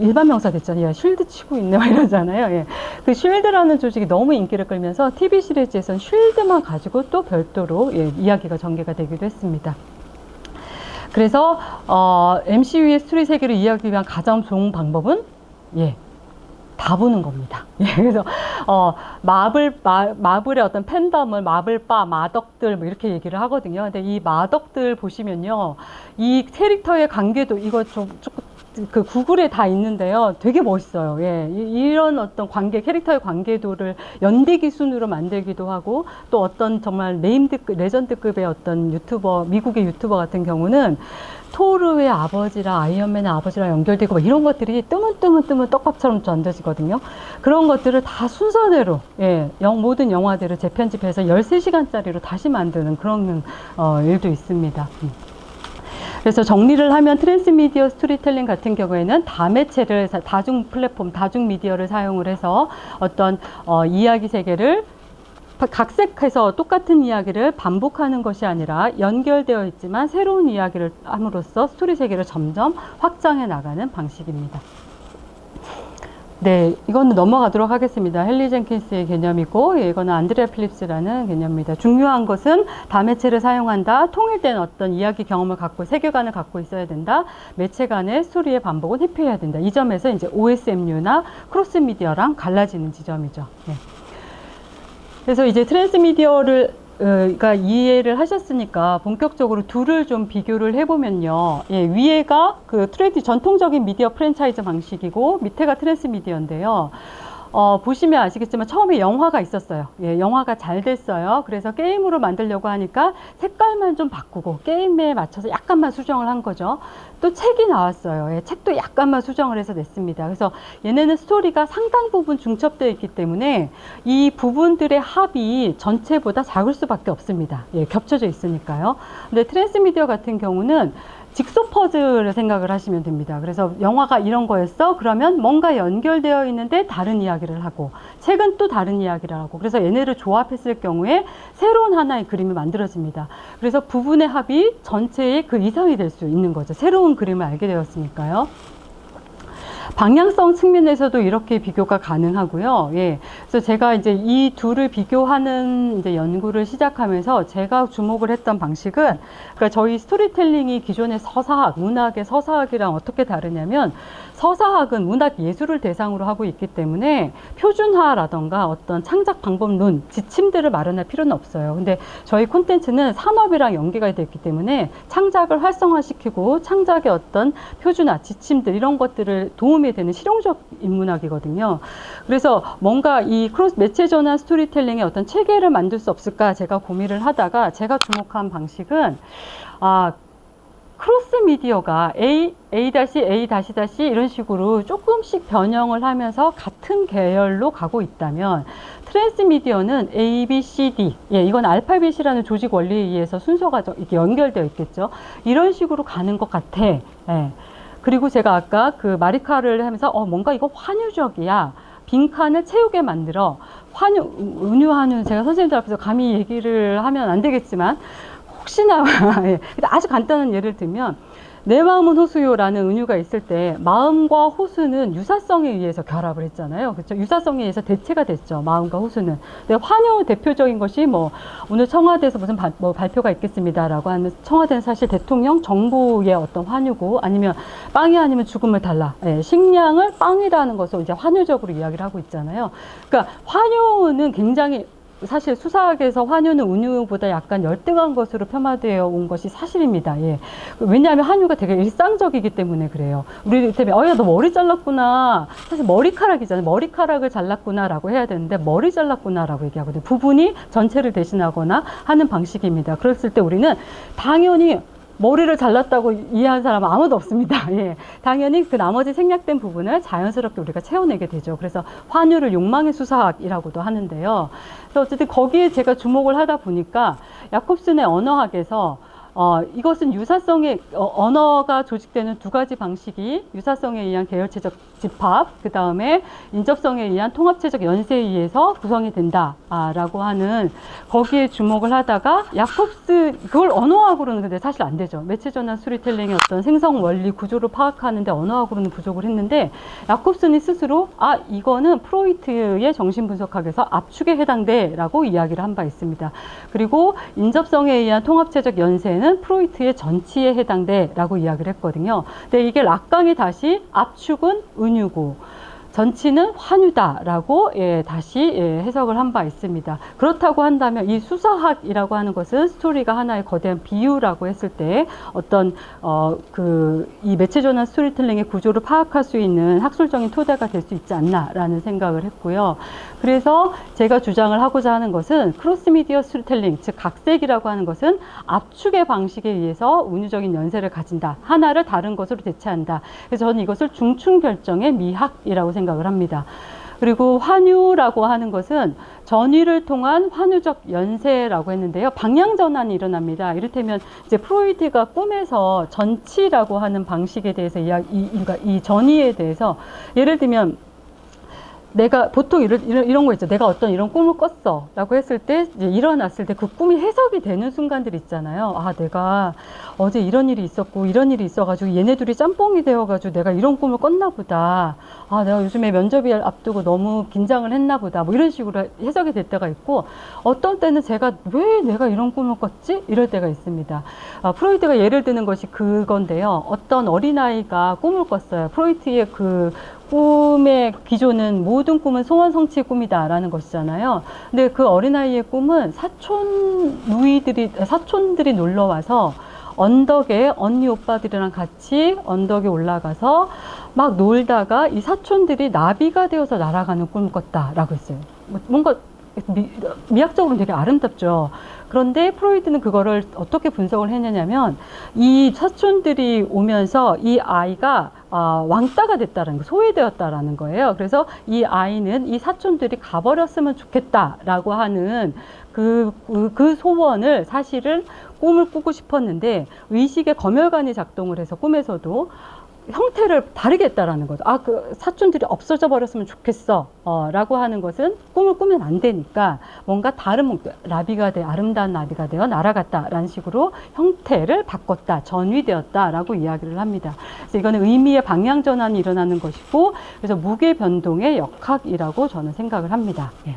일반 명사 됐잖아요. 야, 쉴드 치고 있네 막 이러잖아요. 예. 그 쉴드라는 조직이 너무 인기를 끌면서 TV 시리즈에서는 쉴드만 가지고 또 별도로, 예, 이야기가 전개가 되기도 했습니다. 그래서 MCU의 스토리 세계를 이해하기 위한 가장 좋은 방법은, 예, 다 보는 겁니다. 예, 그래서 마블의 어떤 팬덤을 마블바, 마덕들 뭐 이렇게 얘기를 하거든요. 근데 이 마덕들 보시면요, 이 캐릭터의 관계도, 이거 조금 그 구글에 다 있는데요. 되게 멋있어요. 예, 이런 어떤 캐릭터의 관계도를 연대기 순으로 만들기도 하고, 또 어떤 정말 레전드급의 어떤 미국의 유튜버 같은 경우는 토르의 아버지랑 아이언맨의 아버지랑 연결되고 막 이런 것들이 뜨문뜨문 떡밥처럼 던져지거든요. 그런 것들을 다 순서대로, 예, 모든 영화들을 재편집해서 13시간짜리로 다시 만드는 그런 일도 있습니다. 그래서 정리를 하면 트랜스미디어 스토리텔링 같은 경우에는 다매체를, 다중 플랫폼, 다중 미디어를 사용을 해서 어떤 이야기 세계를 각색해서 똑같은 이야기를 반복하는 것이 아니라 연결되어 있지만 새로운 이야기를 함으로써 스토리 세계를 점점 확장해 나가는 방식입니다. 네, 이거는 넘어가도록 하겠습니다. 헨리 젠킨스의 개념이고, 이거는 안드레아 필립스라는 개념입니다. 중요한 것은 다매체를 사용한다. 통일된 어떤 이야기 경험을 갖고, 세계관을 갖고 있어야 된다. 매체 간의 스토리의 반복은 회피해야 된다. 이 점에서 이제 OSMU나 크로스미디어랑 갈라지는 지점이죠. 네. 그래서 이제 트랜스미디어를 그러니까 이해를 하셨으니까 본격적으로 둘을 좀 비교를 해보면요. 예, 위에가 그 전통적인 미디어 프랜차이즈 방식이고 밑에가 트랜스미디어인데요. 보시면 아시겠지만 처음에 영화가 있었어요. 예, 영화가 잘 됐어요. 그래서 게임으로 만들려고 하니까 색깔만 좀 바꾸고 게임에 맞춰서 약간만 수정을 한 거죠. 또 책이 나왔어요. 예, 책도 약간만 수정을 해서 냈습니다. 그래서 얘네는 스토리가 상당 부분 중첩되어 있기 때문에 이 부분들의 합이 전체보다 작을 수밖에 없습니다. 예, 겹쳐져 있으니까요. 근데 트랜스미디어 같은 경우는 직소 퍼즐을 생각을 하시면 됩니다. 그래서 영화가 이런 거였어? 그러면 뭔가 연결되어 있는데 다른 이야기를 하고, 책은 또 다른 이야기를 하고, 그래서 얘네를 조합했을 경우에 새로운 하나의 그림이 만들어집니다. 그래서 부분의 합이 전체의 그 이상이 될 수 있는 거죠. 새로운 그림을 알게 되었으니까요. 방향성 측면에서도 이렇게 비교가 가능하고요. 예. 그래서 제가 이제 이 둘을 비교하는 이제 연구를 시작하면서 제가 주목을 했던 방식은, 그러니까 저희 스토리텔링이 기존의 서사학, 문학의 서사학이랑 어떻게 다르냐면, 서사학은 문학 예술을 대상으로 하고 있기 때문에 표준화라던가 어떤 창작 방법론, 지침들을 마련할 필요는 없어요. 근데 저희 콘텐츠는 산업이랑 연계가 되어 있기 때문에 창작을 활성화시키고 창작의 어떤 표준화, 지침들 이런 것들을 도움이 되는 실용적 인문학이거든요. 그래서 뭔가 이 크로스 매체 전환 스토리텔링의 어떤 체계를 만들 수 없을까 제가 고민을 하다가 제가 주목한 방식은 크로스 미디어가 A, A-A-A 이런 식으로 조금씩 변형을 하면서 같은 계열로 가고 있다면 트랜스미디어는 A, B, C, D 예, 이건 알파벳이라는 조직 원리에 의해서 순서가 이렇게 연결되어 있겠죠. 이런 식으로 가는 것 같아. 예. 그리고 제가 아까 그 마리카를 하면서 뭔가 이거 환유적이야. 빈칸을 채우게 만들어. 은유한유 제가 선생님들 앞에서 감히 얘기를 하면 안 되겠지만 혹시나 예, 아주 간단한 예를 들면 내 마음은 호수요라는 은유가 있을 때 마음과 호수는 유사성에 의해서 결합을 했잖아요. 그렇죠? 유사성에 의해서 대체가 됐죠. 마음과 호수는. 근데 환유 대표적인 것이 뭐 오늘 청와대에서 무슨 발표가 있겠습니다라고 하는 청와대는 사실 대통령 정부의 어떤 환유고 아니면 빵이 아니면 죽음을 달라. 예, 식량을 빵이라는 것을 이제 환유적으로 이야기를 하고 있잖아요. 그러니까 환유는 굉장히 사실 수사학에서 환유는 은유보다 약간 열등한 것으로 폄하되어 온 것이 사실입니다. 예. 왜냐하면 환유가 되게 일상적이기 때문에 그래요. 우리 때문에 야, 너 머리 잘랐구나. 사실 머리카락이잖아요. 머리카락을 잘랐구나라고 해야 되는데 머리 잘랐구나라고 얘기하거든요. 부분이 전체를 대신하거나 하는 방식입니다. 그랬을 때 우리는 당연히 머리를 잘랐다고 이해한 사람은 아무도 없습니다. 예. 당연히 그 나머지 생략된 부분을 자연스럽게 우리가 채워내게 되죠. 그래서 환유를 욕망의 수사학이라고도 하는데요. 그래서 어쨌든 거기에 제가 주목을 하다 보니까 야콥슨의 언어학에서 이것은 유사성의 언어가 조직되는 두 가지 방식이 유사성에 의한 계열체적 집합, 그 다음에 인접성에 의한 통합체적 연세에 의해서 구성이 된다라고 하는 거기에 주목을 하다가 그걸 언어학으로는 근데 사실 안 되죠. 매체전환 스토리텔링의 어떤 생성 원리 구조를 파악하는데 언어학으로는 부족을 했는데 야콥슨이 스스로 이거는 프로이트의 정신분석학에서 압축에 해당돼라고 이야기를 한 바 있습니다. 그리고 인접성에 의한 통합체적 연세는 프로이트의 전치에 해당돼라고 이야기를 했거든요. 근데 이게 락강이 다시 압축은 은유고 전치는 환유다라고 다시 해석을 한 바 있습니다. 그렇다고 한다면 이 수사학이라고 하는 것은 스토리가 하나의 거대한 비유라고 했을 때 어떤 이 매체전환 스토리텔링의 구조를 파악할 수 있는 학술적인 토대가 될 수 있지 않나라는 생각을 했고요. 그래서 제가 주장을 하고자 하는 것은 크로스미디어 스토리텔링, 즉 각색이라고 하는 것은 압축의 방식에 의해서 운유적인 연세를 가진다. 하나를 다른 것으로 대체한다. 그래서 저는 이것을 중충결정의 미학이라고 생각을 합니다. 그리고 환유라고 하는 것은 전위를 통한 환유적 연세라고 했는데요. 방향 전환이 일어납니다. 이를테면 이제 프로이트가 꿈에서 전치라고 하는 방식에 대해서 그러니까 이 전위에 대해서 예를 들면 내가 보통 이런 거 있죠. 내가 어떤 이런 꿈을 꿨어 라고 했을 때 이제 일어났을 때 그 꿈이 해석이 되는 순간들 있잖아요. 아, 내가 어제 이런 일이 있었고 이런 일이 있어가지고 얘네 둘이 짬뽕이 되어가지고 내가 이런 꿈을 꿨나 보다. 아, 내가 요즘에 면접이 앞두고 너무 긴장을 했나 보다. 뭐 이런 식으로 해석이 될 때가 있고, 어떤 때는 제가 왜 내가 이런 꿈을 꿨지? 이럴 때가 있습니다. 프로이트가 예를 드는 것이 그건데요. 어떤 어린아이가 꿈을 꿨어요. 프로이트의 그 꿈의 기조는 모든 꿈은 소원 성취의 꿈이다라는 것이잖아요. 근데 그 어린아이의 꿈은 사촌들이 놀러 와서 언덕에 언니 오빠들이랑 같이 언덕에 올라가서 막 놀다가 이 사촌들이 나비가 되어서 날아가는 꿈을 꿨다라고 했어요. 뭔가 미학적으로는 되게 아름답죠. 그런데 프로이트는 그거를 어떻게 분석을 했냐면 이 사촌들이 오면서 이 아이가 왕따가 됐다는 거, 소외되었다라는 거예요. 그래서 이 아이는 이 사촌들이 가버렸으면 좋겠다라고 하는 그 소원을 사실은 꿈을 꾸고 싶었는데 의식의 검열관이 작동을 해서 꿈에서도 형태를 다르게 했다라는 거죠. 아, 그 사촌들이 없어져 버렸으면 좋겠어. 라고 하는 것은 꿈을 꾸면 안 되니까 뭔가 다른 목표, 나비가 돼, 아름다운 나비가 되어 날아갔다라는 식으로 형태를 바꿨다, 전위되었다라고 이야기를 합니다. 그래서 이거는 의미의 방향 전환이 일어나는 것이고, 그래서 무게 변동의 역학이라고 저는 생각을 합니다. 예.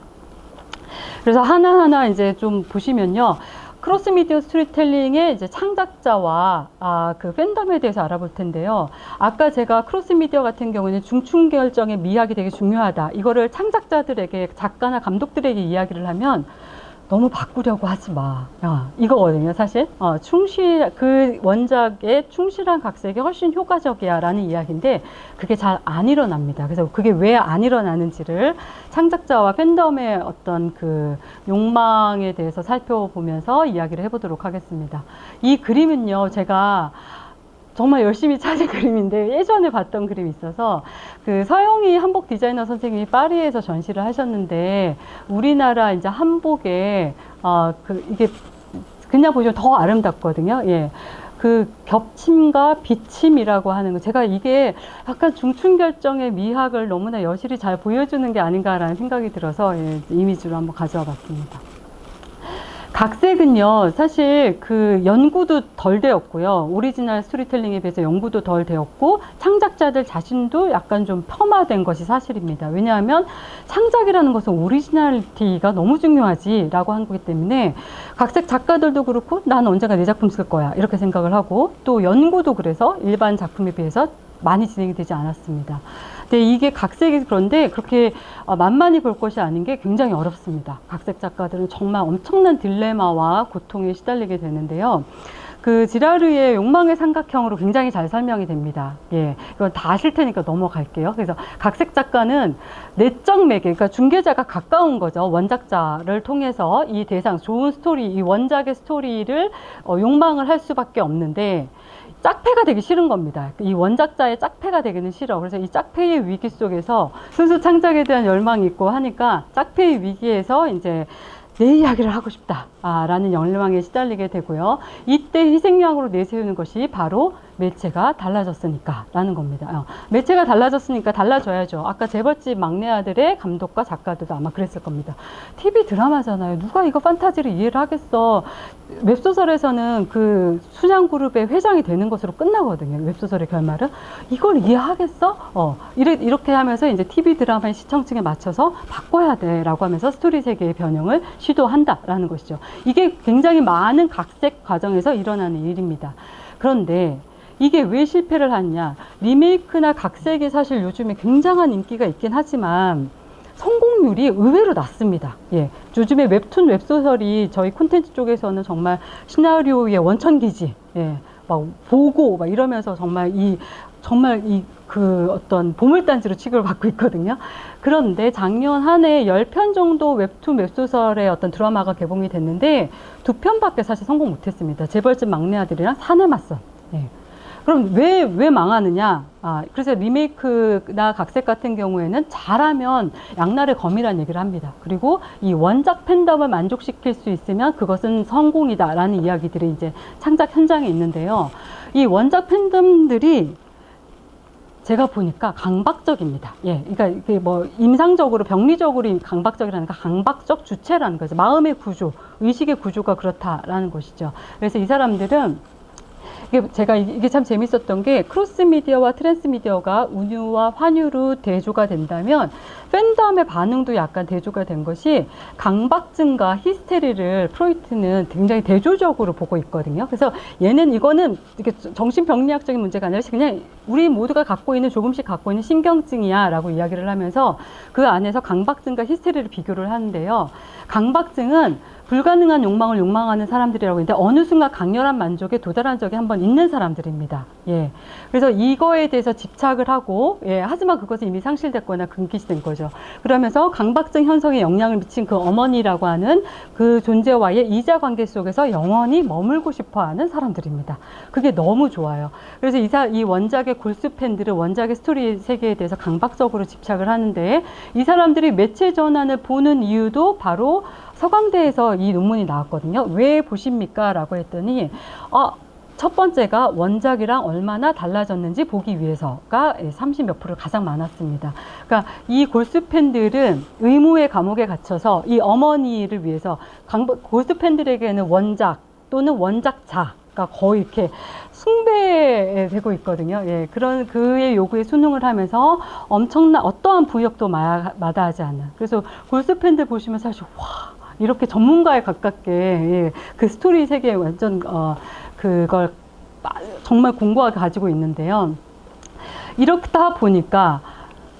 그래서 하나하나 이제 좀 보시면요. 크로스 미디어 스토리텔링의 이제 창작자와 그 팬덤에 대해서 알아볼 텐데요. 아까 제가 크로스 미디어 같은 경우는 중추 결정의 미학이 되게 중요하다. 이거를 창작자들에게, 작가나 감독들에게 이야기를 하면 너무 바꾸려고 하지 마. 이거거든요, 사실. 그 원작의 충실한 각색이 훨씬 효과적이야 라는 이야기인데 그게 잘 안 일어납니다. 그래서 그게 왜 안 일어나는지를 창작자와 팬덤의 어떤 그 욕망에 대해서 살펴보면서 이야기를 해보도록 하겠습니다. 이 그림은요, 제가 정말 열심히 찾은 그림인데 예전에 봤던 그림이 있어서 그 서영희 한복 디자이너 선생님이 파리에서 전시를 하셨는데 우리나라 이제 한복에 이게 그냥 보시면 더 아름답거든요. 예. 그 겹침과 비침이라고 하는 거, 제가 이게 약간 중춘결정의 미학을 너무나 여실히 잘 보여주는 게 아닌가라는 생각이 들어서 이미지로 한번 가져와 봤습니다. 각색은요, 사실 그 연구도 덜 되었고요. 오리지널 스토리텔링에 비해서 연구도 덜 되었고, 창작자들 자신도 약간 좀 폄하된 것이 사실입니다. 왜냐하면 창작이라는 것은 오리지널리티가 너무 중요하지 라고 한 거기 때문에 각색 작가들도 그렇고 난 언젠가 내 작품 쓸 거야 이렇게 생각을 하고, 또 연구도 그래서 일반 작품에 비해서 많이 진행이 되지 않았습니다. 근데 이게 각색이 그런데 그렇게 만만히 볼 것이 아닌 게 굉장히 어렵습니다. 각색 작가들은 정말 엄청난 딜레마와 고통에 시달리게 되는데요. 그 지라르의 욕망의 삼각형으로 굉장히 잘 설명이 됩니다. 예, 이건 다 아실 테니까 넘어갈게요. 그래서 각색 작가는 내적 매개, 그러니까 중개자가 가까운 거죠. 원작자를 통해서 이 대상, 좋은 스토리, 이 원작의 스토리를 욕망을 할 수밖에 없는데 짝패가 되기 싫은 겁니다. 이 원작자의 짝패가 되기는 싫어. 그래서 이 짝패의 위기 속에서 순수 창작에 대한 열망이 있고 하니까 짝패의 위기에서 이제 내 이야기를 하고 싶다 라는 열망에 시달리게 되고요. 이때 희생양으로 내세우는 것이 바로 매체가 달라졌으니까 라는 겁니다. 매체가 달라졌으니까 달라져야죠. 아까 재벌집 막내 아들의 감독과 작가들도 아마 그랬을 겁니다. TV 드라마잖아요. 누가 이거 판타지를 이해를 하겠어. 웹소설에서는 그 순양그룹의 회장이 되는 것으로 끝나거든요. 웹소설의 결말은. 이걸 이해하겠어? 이렇게 하면서 이제 TV 드라마의 시청층에 맞춰서 바꿔야 돼 라고 하면서 스토리 세계의 변형을 시도한다라는 것이죠. 이게 굉장히 많은 각색 과정에서 일어나는 일입니다. 그런데 이게 왜 실패를 하느냐? 리메이크나 각색이 사실 요즘에 굉장한 인기가 있긴 하지만 성공률이 의외로 낮습니다. 예. 요즘에 웹툰, 웹소설이 저희 콘텐츠 쪽에서는 정말 시나리오의 원천기지, 예. 막 보고, 막 이러면서 정말 그 어떤 보물단지로 취급을 받고 있거든요. 그런데 작년 한 해 10편 정도 웹툰, 웹소설의 어떤 드라마가 개봉이 됐는데 2편밖에 사실 성공 못했습니다. 재벌집 막내 아들이랑 사내 맞선. 예. 그럼 왜 망하느냐? 그래서 리메이크나 각색 같은 경우에는 잘하면 양날의 검이라는 얘기를 합니다. 그리고 이 원작 팬덤을 만족시킬 수 있으면 그것은 성공이다라는 이야기들이 이제 창작 현장에 있는데요. 이 원작 팬덤들이 제가 보니까 강박적입니다. 예, 그러니까 이게 뭐 임상적으로 병리적으로 강박적이라는 거, 강박적 주체라는 거죠. 마음의 구조, 의식의 구조가 그렇다라는 것이죠. 그래서 이 사람들은 이게 참 재밌었던 게 크로스 미디어와 트랜스 미디어가 운유와 환유로 대조가 된다면 팬덤의 반응도 약간 대조가 된 것이 강박증과 히스테리를 프로이트는 굉장히 대조적으로 보고 있거든요. 그래서 이거는 이렇게 정신병리학적인 문제가 아니라 그냥 우리 모두가 조금씩 갖고 있는 신경증이야 라고 이야기를 하면서 그 안에서 강박증과 히스테리를 비교를 하는데요. 강박증은 불가능한 욕망을 욕망하는 사람들이라고 했는데 어느 순간 강렬한 만족에 도달한 적이 한번 있는 사람들입니다. 예. 그래서 이거에 대해서 집착을 하고, 예. 하지만 그것은 이미 상실됐거나 금기시된 거죠. 그러면서 강박증 현상에 영향을 미친 그 어머니라고 하는 그 존재와의 이자 관계 속에서 영원히 머물고 싶어 하는 사람들입니다. 그게 너무 좋아요. 그래서 이 원작의 골수 팬들은 원작의 스토리 세계에 대해서 강박적으로 집착을 하는데 이 사람들이 매체 전환을 보는 이유도 바로 서강대에서 이 논문이 나왔거든요. 왜 보십니까? 라고 했더니 첫 번째가 원작이랑 얼마나 달라졌는지 보기 위해서가 30몇 프로 가장 많았습니다. 그러니까 이 골수 팬들은 의무의 감옥에 gat혀서 이 어머니를 위해서 골수 팬들에게는 원작 또는 원작자가 거의 이렇게 숭배되고 있거든요. 예, 그런 그의 요구에 순응을 하면서 어떠한 부역도 마다하지 않는. 그래서 골수 팬들 보시면 사실 이렇게 전문가에 가깝게 예, 그 스토리 세계에 완전 그걸 정말 공고하게 가지고 있는데요. 이렇다 보니까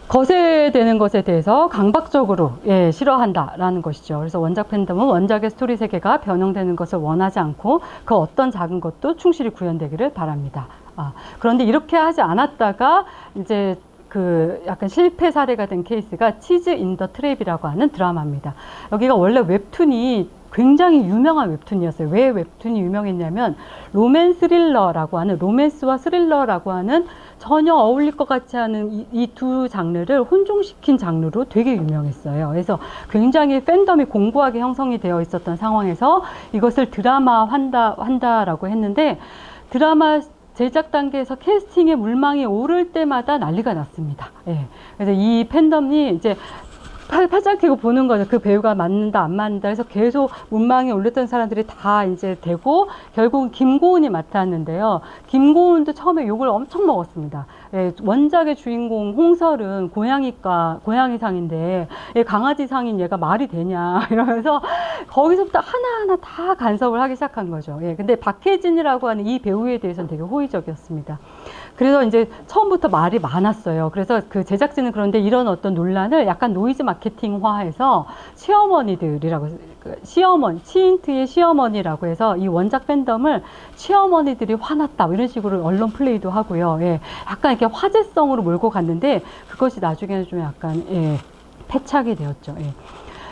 거세되는 것에 대해서 강박적으로 싫어한다라는 것이죠. 그래서 원작 팬덤은 원작의 스토리 세계가 변형되는 것을 원하지 않고 그 어떤 작은 것도 충실히 구현되기를 바랍니다. 그런데 이렇게 하지 않았다가 이제 약간 실패 사례가 된 케이스가 치즈 인 더 트랩이라고 하는 드라마입니다. 여기가 원래 웹툰이 굉장히 유명한 웹툰이었어요. 왜 웹툰이 유명했냐면 로맨스와 스릴러라고 하는 전혀 어울릴 것 같지 않은 이 두 장르를 혼종시킨 장르로 되게 유명했어요. 그래서 굉장히 팬덤이 공고하게 형성이 되어 있었던 상황에서 이것을 드라마화한다라고 했는데 드라마 제작 단계에서 캐스팅의 물망이 오를 때마다 난리가 났습니다. 예. 그래서 이 팬덤이 이제 팔짱 끼고 보는 거죠. 그 배우가 맞는다, 안 맞는다 해서 계속 문망에 올렸던 사람들이 다 이제 되고, 결국은 김고은이 맡았는데요. 김고은도 처음에 욕을 엄청 먹었습니다. 예, 원작의 주인공 홍설은 고양이상인데, 예, 강아지상인 얘가 말이 되냐, 이러면서 거기서부터 하나하나 다 간섭을 하기 시작한 거죠. 예, 근데 박혜진이라고 하는 이 배우에 대해서는 되게 호의적이었습니다. 그래서 이제 처음부터 말이 많았어요. 그래서 그 제작진은 그런데 이런 어떤 논란을 약간 노이즈 마케팅화해서 치인트의 시어머니라고 해서 이 원작 팬덤을 시어머니들이 화났다 이런 식으로 언론 플레이도 하고요. 예, 약간 이렇게 화제성으로 몰고 갔는데 그것이 나중에는 좀 약간 패착이 되었죠. 예.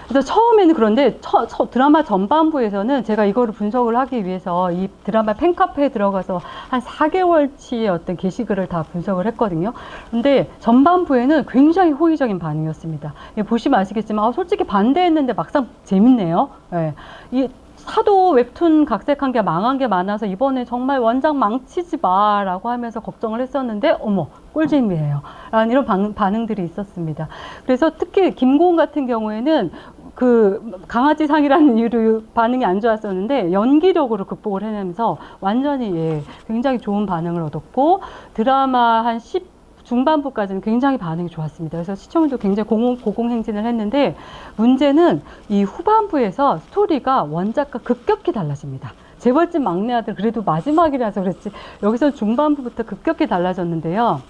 그래서 처음에는 그런데 드라마 전반부에서는 제가 이거를 분석을 하기 위해서 이 드라마 팬카페에 들어가서 한 4개월치의 어떤 게시글을 다 분석을 했거든요. 근데 전반부에는 굉장히 호의적인 반응이었습니다. 보시면 아시겠지만 솔직히 반대했는데 막상 재밌네요. 예. 이 사도 웹툰 각색한 게 망한 게 많아서 이번에 정말 원작 망치지 마라고 하면서 걱정을 했었는데 어머 꿀잼이에요 라는 이런 반응들이 있었습니다. 그래서 특히 김고은 같은 경우에는 그 강아지상이라는 이유로 반응이 안 좋았었는데 연기력으로 극복을 해내면서 완전히 굉장히 좋은 반응을 얻었고 드라마 한 10 중반부까지는 굉장히 반응이 좋았습니다. 그래서 시청률도 굉장히 고공행진을 했는데 문제는 이 후반부에서 스토리가 원작과 급격히 달라집니다. 재벌집 막내 아들 그래도 마지막이라서 그랬지 여기서 중반부부터 급격히 달라졌는데요.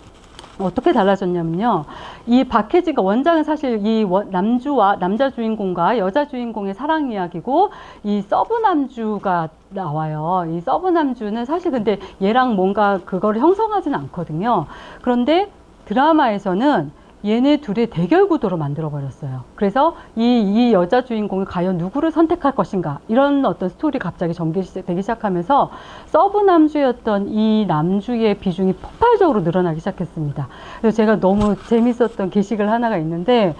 어떻게 달라졌냐면요. 이 박혜진과 원작은 사실 이 남자 주인공과 여자 주인공의 사랑 이야기고 이 서브 남주가 나와요. 이 서브 남주는 사실 근데 얘랑 뭔가 그거를 형성하지는 않거든요. 그런데 드라마에서는 얘네 둘의 대결 구도로 만들어 버렸어요. 그래서 이 여자 주인공이 과연 누구를 선택할 것인가, 이런 어떤 스토리 갑자기 전개되기 시작하면서 서브 남주였던 이 남주의 비중이 폭발적으로 늘어나기 시작했습니다. 그래서 제가 너무 재밌었던 게시글 하나가 있는데,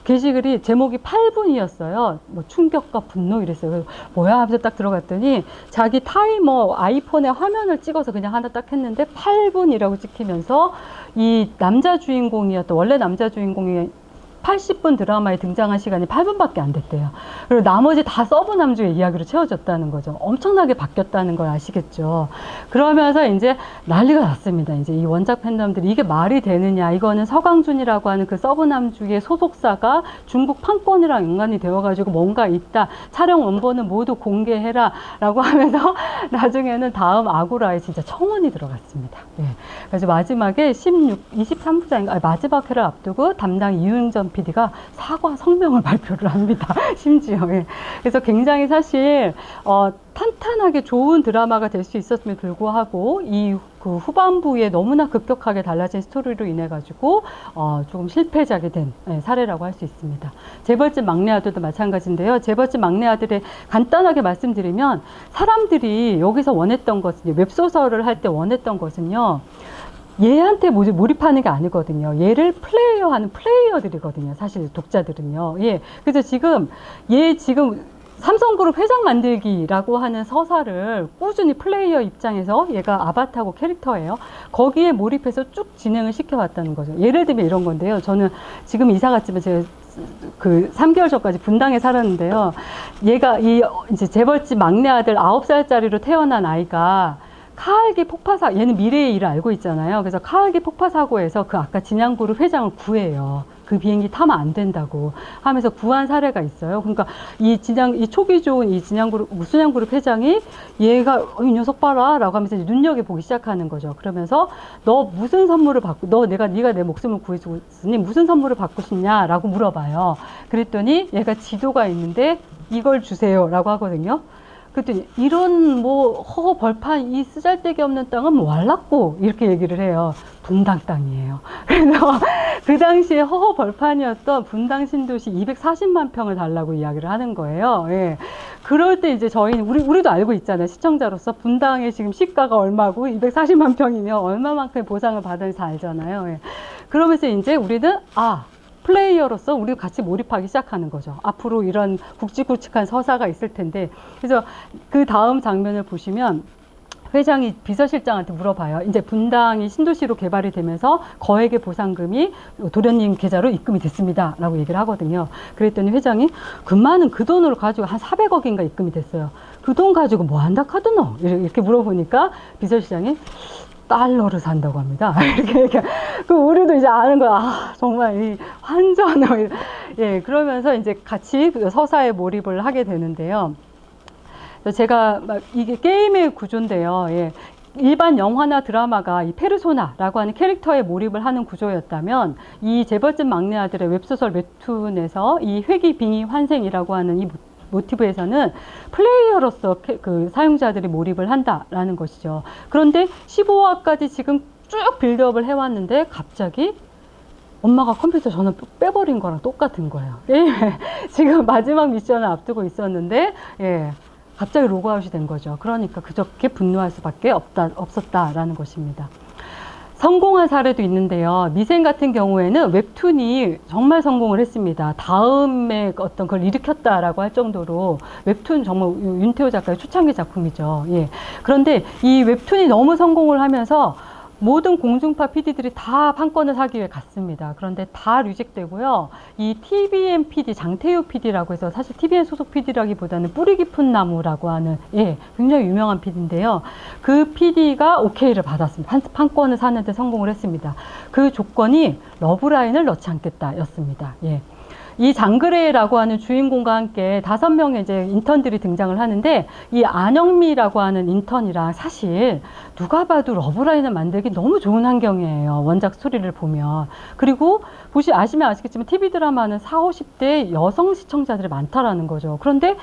게시글이 제목이 8분이었어요. 뭐 충격과 분노 이랬어요. 그래서 뭐야 하면서 딱 들어갔더니 자기 타이머 아이폰에 화면을 찍어서 그냥 하나 딱 했는데 8분이라고 찍히면서 이 남자 주인공이었던, 원래 남자 주인공이 80분 드라마에 등장한 시간이 8분밖에 안 됐대요. 그리고 나머지 다 서브 남주의 이야기로 채워졌다는 거죠. 엄청나게 바뀌었다는 걸 아시겠죠. 그러면서 이제 난리가 났습니다. 이제 이 원작 팬덤들이 이게 말이 되느냐, 이거는 서강준이라고 하는 그 서브 남주의 소속사가 중국 판권이랑 연관이 되어가지고 뭔가 있다, 촬영 원본은 모두 공개해라 라고 하면서 나중에는 다음 아고라에 진짜 청원이 들어갔습니다. 예. 그래서 마지막에 23부작인가 마지막 회를 앞두고 담당 이윤정 PD가 사과 성명을 발표를 합니다. 심지어. 예. 그래서 굉장히 사실 탄탄하게 좋은 드라마가 될 수 있었음에 불구하고 그 후반부에 너무나 급격하게 달라진 스토리로 인해 가지고 조금 실패작이 된 사례라고 할 수 있습니다. 재벌집 막내 아들도 마찬가지인데요. 재벌집 막내 아들에 간단하게 말씀드리면, 사람들이 여기서 원했던 것은, 웹소설을 할 때 원했던 것은요, 얘한테 몰입하는 게 아니거든요. 얘를 플레이어하는 플레이어들이거든요. 사실 독자들은요. 예. 그래서 지금 삼성그룹 회장 만들기라고 하는 서사를 꾸준히 플레이어 입장에서, 얘가 아바타고 캐릭터예요. 거기에 몰입해서 쭉 진행을 시켜왔다는 거죠. 예를 들면 이런 건데요. 저는 지금 이사 갔지만 제가 그 3개월 전까지 분당에 살았는데요. 얘가 이제 재벌집 막내 아들 9살짜리로 태어난 아이가 카알기 폭파사, 얘는 미래의 일을 알고 있잖아요. 그래서 카알기 fog파사고에서 그 아까 진양그룹 회장을 구해요. 그 비행기 타면 안 된다고 하면서 구한 사례가 있어요. 그러니까 이 촉이 좋은 이 순양그룹 회장이 얘가 이 녀석 봐라 라고 하면서 눈여겨보기 시작하는 거죠. 그러면서 너 무슨 선물을 받고, 네가 내 목숨을 구해주고 있으니 무슨 선물을 받고 싶냐라고 물어봐요. 그랬더니 얘가 지도가 있는데 이걸 주세요 라고 하거든요. 그랬더니 이런 뭐 허허 벌판, 이 쓰잘데기 없는 땅은 뭐 war락고 이렇게 얘기를 해요. 분당 땅이에요. 그래서 그 당시에 허허 벌판이었던 분당 신도시 240만 평을 달라고 이야기를 하는 거예요. 예. 그럴 때 이제 저희는 우리도 알고 있잖아요. 시청자로서 분당의 지금 시가가 얼마고 240만 평이면 얼마만큼의 보상을 받은지 알잖아요. 예. 그러면서 이제 우리는 플레이어로서 우리도 같이 몰입하기 시작하는 거죠. 앞으로 이런 굵직굵직한 서사가 있을 텐데. 그래서 그 다음 장면을 보시면 회장이 비서실장한테 물어봐요. 이제 분당이 신도시로 개발이 되면서 거액의 보상금이 도련님 계좌로 입금이 됐습니다 라고 얘기를 하거든요. 그랬더니 회장이 금마는 그 돈으로 가지고 한 400억인가 입금이 됐어요. 그 돈 가지고 뭐 한다 카드노? 이렇게 물어보니까 비서실장이 달러를 산다고 합니다. 이렇게. 그 우리도 이제 아는 거야. 정말 이 환전. 예, 그러면서 이제 같이 서사에 몰입을 하게 되는데요. 제가 이게 게임의 구조인데요. 예. 일반 영화나 드라마가 이 페르소나라고 하는 캐릭터에 몰입을 하는 구조였다면, 이 재벌집 막내 아들의 웹소설 웹툰에서 이 회귀 빙의 환생이라고 하는 이 모티브에서는 플레이어로서 그 사용자들이 몰입을 한다라는 것이죠. 그런데 15화까지 지금 쭉 빌드업을 해왔는데 갑자기 엄마가 컴퓨터 전원 빼버린 거랑 똑같은 거예요. 예. 지금 마지막 미션을 앞두고 있었는데, 예. 갑자기 로그아웃이 된 거죠. 그러니까 그저께 분노할 수밖에 없었다라는 것입니다. 성공한 사례도 있는데요. 미생 같은 경우에는 웹툰이 정말 성공을 했습니다. 다음에 어떤 걸 일으켰다라고 할 정도로 웹툰 정말 윤태호 작가의 초창기 작품이죠. 예. 그런데 이 웹툰이 너무 성공을 하면서 모든 공중파 PD들이 다 판권을 사기 위해 갔습니다. 그런데 다 리젝되고요. 이 TVN PD, 장태효 PD라고 해서, 사실 TVN 소속 PD라기보다는 뿌리 깊은 나무라고 하는, 굉장히 유명한 PD인데요. 그 PD가 오케이를 받았습니다. 판권을 사는데 성공을 했습니다. 그 조건이 러브라인을 넣지 않겠다였습니다. 예. 이 장그레라고 하는 주인공과 함께 5명의 이제 인턴들이 등장을 하는데, 이 안영미라고 하는 인턴이랑 사실 누가 봐도 러브라인을 만들기 너무 좋은 환경이에요. 원작 스토리를 보면. 그리고 아시면 아시겠지만 TV 드라마는 40, 50대 여성 시청자들이 많다라는 거죠. 그런데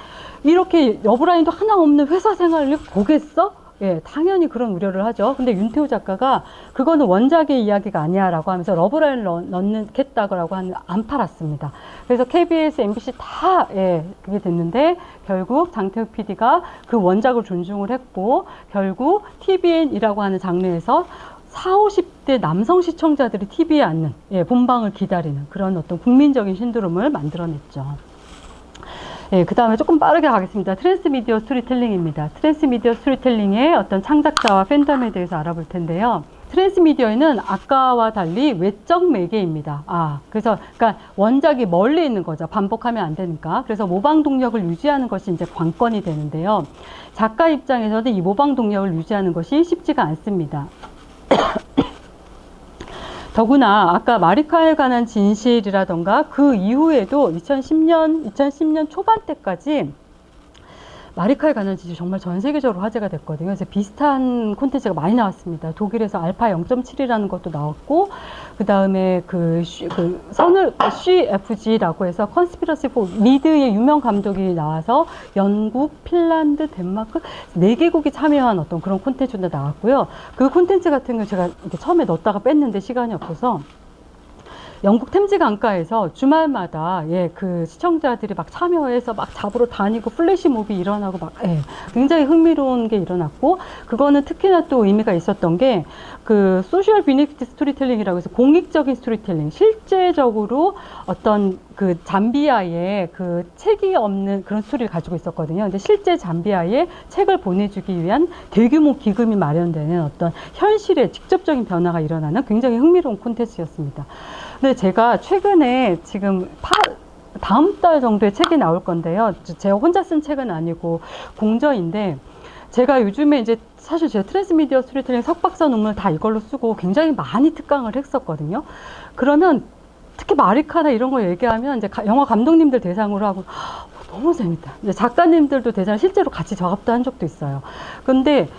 이렇게 러브라인도 하나 없는 회사 생활을 보겠어? 예, 당연히 그런 우려를 하죠. 근데 윤태호 작가가 그거는 원작의 이야기가 아니야 라고 하면서 러브라인을 넣겠다고 하는 안 팔았습니다. 그래서 KBS, MBC 다 예, 그게 됐는데 결국 장태호 PD가 그 원작을 존중을 했고 결국 TVN이라고 하는 장르에서 40, 50대 남성 시청자들이 TV에 앉는 예, 본방을 기다리는 그런 어떤 국민적인 신드롬을 만들어냈죠. 예, 그 다음에 조금 빠르게 가겠습니다. 트랜스미디어 스토리텔링입니다. 트랜스미디어 스토리텔링의 어떤 창작자와 팬덤에 대해서 알아볼 텐데요. 트랜스미디어에는 아까와 달리 외적 매개입니다. 그래서, 그러니까 원작이 멀리 있는 거죠. 반복하면 안 되니까. 그래서 모방 동력을 유지하는 것이 이제 관건이 되는데요. 작가 입장에서는 이 모방 동력을 유지하는 것이 쉽지가 않습니다. 더구나 아까 마리카에 관한 진실이라던가 그 이후에도 2010년 초반 때까지 마리카에 관한 진실 정말 전 세계적으로 화제가 됐거든요. 그래서 비슷한 콘텐츠가 많이 나왔습니다. 독일에서 알파 0.7이라는 것도 나왔고, 그 다음에 CFG라고 해서 컨스피러시 포 미드의 유명 감독이 나와서 영국, 핀란드, 덴마크 4개국이 참여한 어떤 그런 콘텐츠도 나왔고요. 그 콘텐츠 같은 경우 제가 이렇게 처음에 넣었다가 뺐는데 시간이 없어서 영국 템즈 강가에서 주말마다 그 시청자들이 막 참여해서 막 잡으러 다니고 플래시몹이 일어나고 막 굉장히 흥미로운 게 일어났고, 그거는 특히나 또 의미가 있었던 게 그 소셜 비네피트 스토리텔링이라고 해서 공익적인 스토리텔링, 실제적으로 어떤 그 잠비아에 그 책이 없는 그런 스토리를 가지고 있었거든요. 근데 실제 잠비아에 책을 보내주기 위한 대규모 기금이 마련되는 어떤 현실의 직접적인 변화가 일어나는 굉장히 흥미로운 콘텐츠였습니다. 근데 제가 최근에 지금 다음 달 정도에 책이 나올 건데요. 제가 혼자 쓴 책은 아니고 공저인데, 제가 요즘에 이제 사실 제가 트랜스미디어 스토리텔링 석박사 논문을 다 이걸로 쓰고 굉장히 많이 특강을 했었거든요. 그러면 특히 마리카나 이런 거 얘기하면 이제 영화 감독님들 대상으로 하고 너무 재밌다. 이제 작가님들도 대상 실제로 같이 작업도 한 적도 있어요. 근데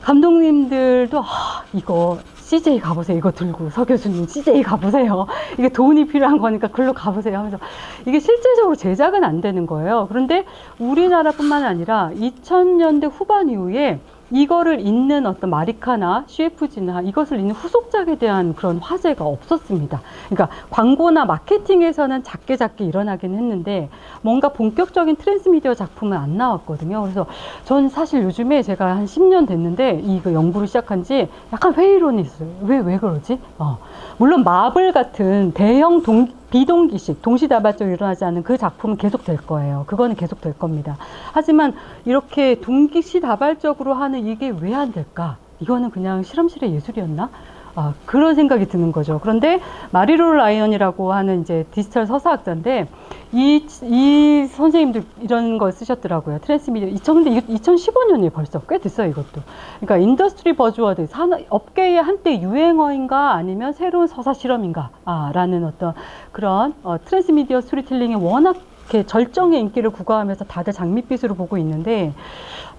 감독님들도 이거 CJ 가보세요. 이거 들고 서 교수님 CJ 가보세요. 이게 돈이 필요한 거니까 글로 가보세요 하면서 이게 실제적으로 제작은 안 되는 거예요. 그런데 우리나라뿐만 아니라 2000년대 후반 이후에 이거를 잇는 어떤 마리카나 CFG나 이것을 잇는 후속작에 대한 그런 화제가 없었습니다. 그러니까 광고나 마케팅에서는 작게 일어나긴 했는데 뭔가 본격적인 트랜스미디어 작품은 안 나왔거든요. 그래서 전 사실 요즘에 제가 한 10년 됐는데 이거 연구를 시작한 지 약간 회의론이 있어요. 왜 그러지? 물론 마블 같은 대형 비동기식, 동시다발적으로 일어나지 않는 그 작품은 계속 될 거예요. 그거는 계속 될 겁니다. 하지만 이렇게 동시다발적으로 하는 이게 왜 안 될까? 이거는 그냥 실험실의 예술이었나? 그런 생각이 드는 거죠. 그런데 마리로 라이언이라고 하는 이제 디지털 서사학자인데 이 선생님도 이런 걸 쓰셨더라고요. 트랜스미디어. 근데 2015년이에요. 벌써 꽤 됐어요, 이것도. 그러니까 인더스트리 버즈워드, 업계의 한때 유행어인가 아니면 새로운 서사 실험인가 라는 어떤 그런 트랜스미디어 스토리텔링이 워낙 이렇게 절정의 인기를 구가하면서 다들 장밋빛으로 보고 있는데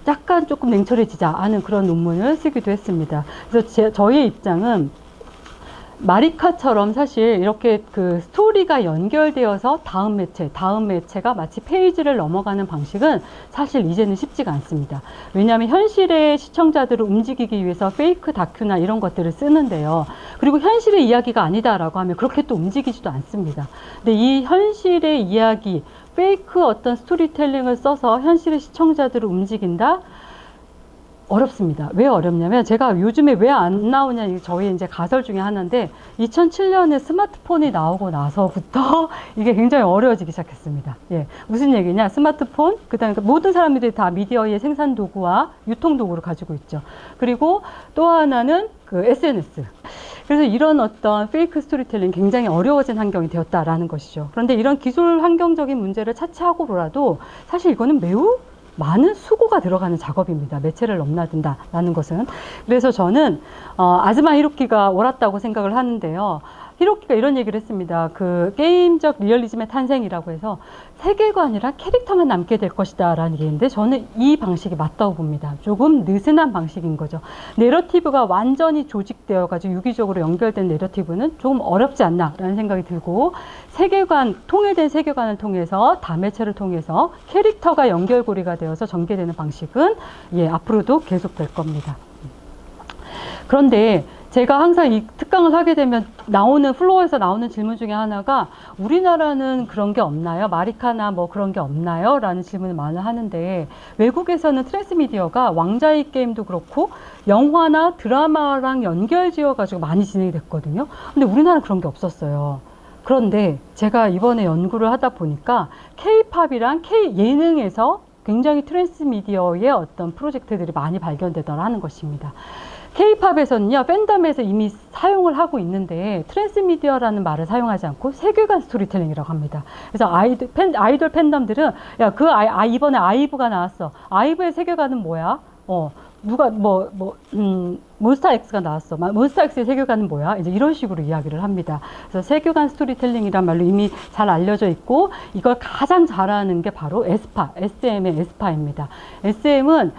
약간 조금 냉철해지자 하는 그런 논문을 쓰기도 했습니다. 그래서 저희의 입장은 마리카처럼 사실 이렇게 그 스토리가 연결되어서 다음 매체가 마치 페이지를 넘어가는 방식은 사실 이제는 쉽지가 않습니다. 왜냐하면 현실의 시청자들을 움직이기 위해서 페이크 다큐나 이런 것들을 쓰는데요. 그리고 현실의 이야기가 아니다라고 하면 그렇게 또 움직이지도 않습니다. 근데 이 현실의 이야기, 페이크 어떤 스토리텔링을 써서 현실의 시청자들을 움직인다? 어렵습니다. 왜 어렵냐면 제가 요즘에 왜 안 나오냐, 저희 이제 가설 중에 하나인데 2007년에 스마트폰이 나오고 나서부터 이게 굉장히 어려워지기 시작했습니다. 무슨 얘기냐? 스마트폰, 그다음에 모든 사람들이 다 미디어의 생산 도구와 유통 도구를 가지고 있죠. 그리고 또 하나는 그 SNS. 그래서 이런 어떤 페이크 스토리텔링 굉장히 어려워진 환경이 되었다라는 것이죠. 그런데 이런 기술 환경적인 문제를 차치하고라도 사실 이거는 매우 많은 수고가 들어가는 작업입니다. 매체를 넘나든다라는 것은. 그래서 저는 아즈마 히로키가 옳았다고 생각을 하는데요. 히로키가 이런 얘기를 했습니다. 그 게임적 리얼리즘의 탄생이라고 해서 세계관이랑 캐릭터만 남게 될 것이다 라는 얘기인데, 저는 이 방식이 맞다고 봅니다. 조금 느슨한 방식인 거죠. 내러티브가 완전히 조직되어 가지고 유기적으로 연결된 내러티브는 조금 어렵지 않나 라는 생각이 들고, 세계관, 통일된 세계관을 통해서 다매체를 통해서 캐릭터가 연결고리가 되어서 전개되는 방식은 앞으로도 계속될 겁니다. 그런데 제가 항상 이 특강을 하게 되면 플로어에서 나오는 질문 중에 하나가, 우리나라는 그런 게 없나요? 마리카나 뭐 그런 게 없나요? 라는 질문을 많이 하는데, 외국에서는 트랜스미디어가 왕좌의 게임도 그렇고 영화나 드라마랑 연결 지어 가지고 많이 진행이 됐거든요. 근데 우리나라는 그런 게 없었어요. 그런데 제가 이번에 연구를 하다 보니까 K-팝이랑 K-예능에서 굉장히 트랜스미디어의 어떤 프로젝트들이 많이 발견되더라는 것입니다. K-팝에서는요, 팬덤에서 이미 사용을 하고 있는데, 트랜스미디어라는 말을 사용하지 않고 세계관 스토리텔링이라고 합니다. 그래서 아이돌 팬덤들은, 야, 이번에 아이브가 나왔어. 아이브의 세계관은 뭐야? 몬스타엑스가 나왔어. 몬스타엑스의 세계관은 뭐야? 이제 이런 식으로 이야기를 합니다. 그래서 세계관 스토리텔링이란 말로 이미 잘 알려져 있고, 이걸 가장 잘하는 게 바로 SM의 에스파입니다. SM은,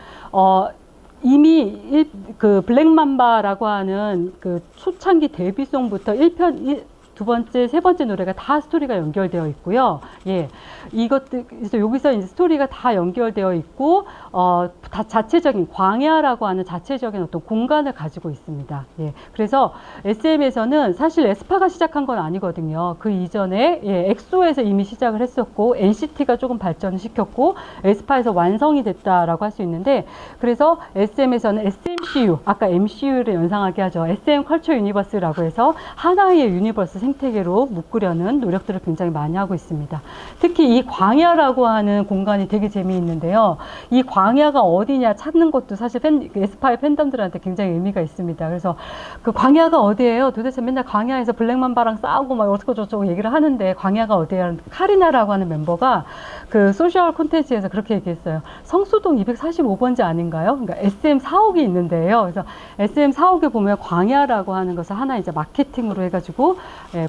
이미 그 블랙맘바라고 하는 그 초창기 데뷔송부터 1편, 두 번째, 세 번째 노래가 다 스토리가 연결되어 있고요. 그래서 여기서 이제 스토리가 다 연결되어 있고, 다 자체적인, 광야라고 하는 자체적인 어떤 공간을 가지고 있습니다. 그래서 SM에서는 사실 에스파가 시작한 건 아니거든요. 그 이전에, 엑소에서 이미 시작을 했었고, NCT가 조금 발전을 시켰고, 에스파에서 완성이 됐다라고 할 수 있는데, 그래서 SM에서는 SMCU, 아까 MCU를 연상하게 하죠. SM 컬처 유니버스라고 해서 하나의 유니버스 생태계로 묶으려는 노력들을 굉장히 많이 하고 있습니다. 특히 이 광야라고 하는 공간이 되게 재미있는데요. 이 광야가 어디냐 찾는 것도 사실 에스파의 팬덤들한테 굉장히 의미가 있습니다. 그래서 그 광야가 어디예요? 도대체 맨날 광야에서 블랙맘바랑 싸우고 막 어쩌고 저쩌고 얘기를 하는데, 광야가 어디야? 카리나라고 하는 멤버가 그 소셜 콘텐츠에서 그렇게 얘기했어요. 성수동 245번지 아닌가요? 그러니까 SM 사옥이 있는데요. 그래서 SM 사옥에 보면 광야라고 하는 것을 하나 이제 마케팅으로 해가지고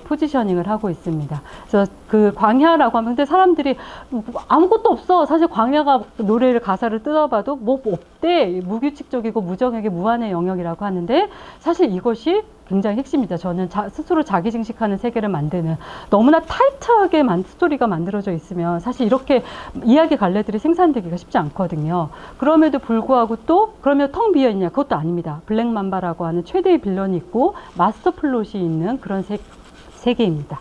포지셔닝을 하고 있습니다. 그래서 그 광야라고 하면, 근데 사람들이 아무것도 없어. 사실 광야가 노래를 가사를 뜯어봐도 뭐 없대. 무규칙적이고 무정하게 무한의 영역이라고 하는데, 사실 이것이 굉장히 핵심입니다. 저는 스스로 자기 증식하는 세계를 만드는, 너무나 타이트하게 스토리가 만들어져 있으면 사실 이렇게 이야기 갈래들이 생산되기가 쉽지 않거든요. 그럼에도 불구하고 또 그러면 텅 비어 있냐? 그것도 아닙니다. 블랙맘바라고 하는 최대의 빌런이 있고 마스터 플롯이 있는 그런 세계입니다.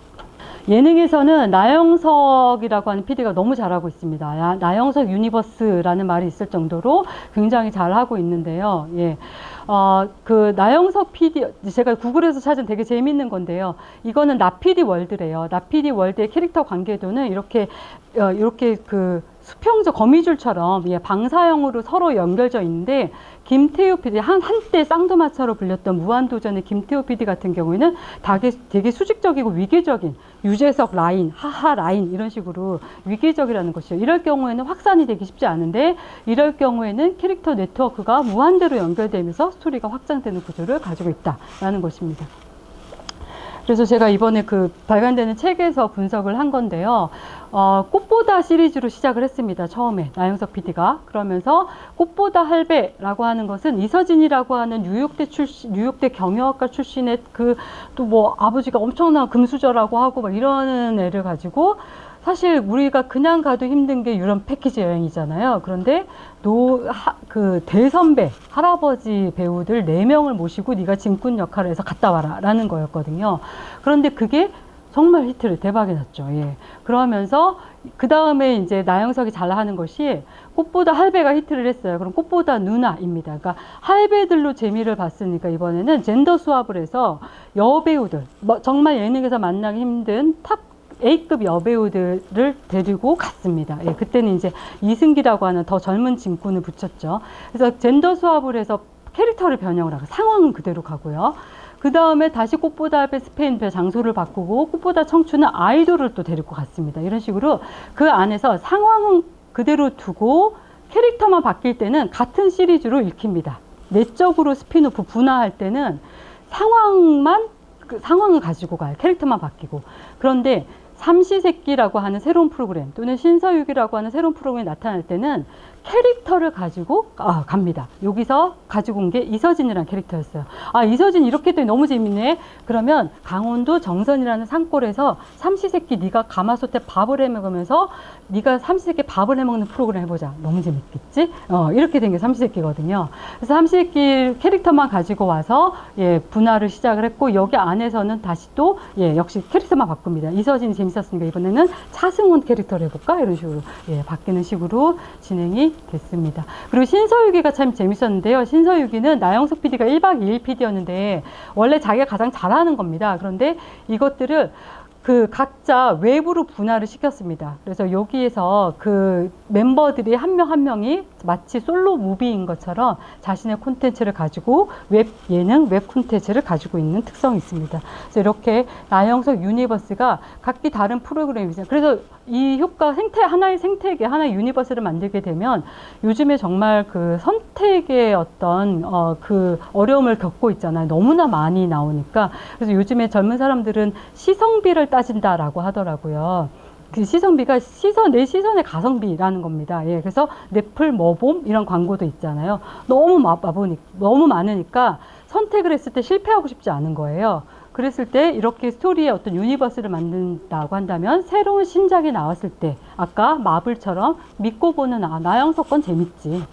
예능에서는 나영석이라고 하는 PD가 너무 잘하고 있습니다. 나영석 유니버스라는 말이 있을 정도로 굉장히 잘하고 있는데요. 그 나영석 PD, 제가 구글에서 찾은 되게 재밌는 건데요. 이거는 나PD 월드래요. 나PD 월드의 캐릭터 관계도는 이렇게 그 수평적 거미줄처럼 방사형으로 서로 연결져 있는데, 김태우 PD, 한때 쌍두마차로 불렸던 무한도전의 김태우 PD 같은 경우에는 되게 수직적이고 위계적인, 유재석 라인, 하하 라인, 이런 식으로 위계적이라는 것이죠. 이럴 경우에는 확산이 되기 쉽지 않은데, 이럴 경우에는 캐릭터 네트워크가 무한대로 연결되면서 스토리가 확장되는 구조를 가지고 있다라는 것입니다. 그래서 제가 이번에 그 발간되는 책에서 분석을 한 건데요. 꽃보다 시리즈로 시작을 했습니다. 처음에 나영석 PD가. 그러면서 꽃보다 할배라고 하는 것은 이서진이라고 하는 뉴욕대 경영학과 출신의 또 뭐 아버지가 엄청난 금수저라고 하고 막 이러는 애를 가지고, 사실 우리가 그냥 가도 힘든 게 유럽 패키지 여행이잖아요. 그런데 그 대선배 할아버지 배우들 4명을 모시고 네가 짐꾼 역할을 해서 갔다 와라 라는 거였거든요. 그런데 그게 정말 히트를 대박이 났죠. 그러면서 그 다음에 이제 나영석이 잘하는 것이 꽃보다 할배가 히트를 했어요. 그럼 꽃보다 누나입니다. 그러니까 할배들로 재미를 봤으니까 이번에는 젠더 수합을 해서 여배우들, 정말 예능에서 만나기 힘든 탑 A급 여배우들을 데리고 갔습니다. 그때는 이제 이승기라고 하는 더 젊은 짐꾼을 붙였죠. 그래서 젠더 수합을 해서 캐릭터를 변형을 하고, 상황은 그대로 가고요. 그 다음에 다시 꽃보다 할배 스페인배 장소를 바꾸고, 꽃보다 청춘은 아이돌을 또 데리고 갔습니다. 이런 식으로 그 안에서 상황은 그대로 두고 캐릭터만 바뀔 때는 같은 시리즈로 읽힙니다. 내적으로 스피노프 분화할 때는 상황만 그 상황을 가지고 가요. 캐릭터만 바뀌고. 그런데 삼시세끼라고 하는 새로운 프로그램 또는 신서유기라고 하는 새로운 프로그램이 나타날 때는 캐릭터를 가지고 갑니다. 여기서 가지고 온 게 이서진이라는 캐릭터였어요. 아, 이서진 이렇게 했더니 너무 재밌네. 그러면 강원도 정선이라는 산골에서 삼시세끼 네가 가마솥에 밥을 해 먹으면서 네가 삼시세끼 밥을 해 먹는 프로그램 해보자. 너무 재밌겠지? 이렇게 된 게 삼시세끼거든요. 그래서 삼시세끼 캐릭터만 가지고 와서 분할을 시작을 했고, 여기 안에서는 다시 또 역시 캐릭터만 바꿉니다. 이서진이 재밌었으니까 이번에는 차승원 캐릭터를 해볼까? 이런 식으로 바뀌는 식으로 진행이 됐습니다. 그리고 신서유기가 참 재밌었는데요. 신서유기는 나영석 PD가 1박 2일 PD였는데 원래 자기가 가장 잘하는 겁니다. 그런데 이것들을 그 각자 외부로 분할을 시켰습니다. 그래서 여기에서 그 멤버들이 한 명 한 명이 마치 솔로 무비인 것처럼 자신의 콘텐츠를 가지고 웹 예능, 웹 콘텐츠를 가지고 있는 특성이 있습니다. 그래서 이렇게 나영석 유니버스가 각기 다른 프로그램이죠. 그래서 이 효과 하나의 생태계, 하나의 유니버스를 만들게 되면 요즘에 정말 그 선택의 어떤 그 어려움을 겪고 있잖아요. 너무나 많이 나오니까. 그래서 요즘에 젊은 사람들은 시성비를 따진다라고 하더라고요. 그 시성비가 내 시선의 가성비라는 겁니다. 그래서 넷플 뭐봄 이런 광고도 있잖아요. 너무 많으니까 선택을 했을 때 실패하고 싶지 않은 거예요. 그랬을 때 이렇게 스토리의 어떤 유니버스를 만든다고 한다면 새로운 신작이 나왔을 때 아까 마블처럼 믿고 보는 나영석 건 재밌지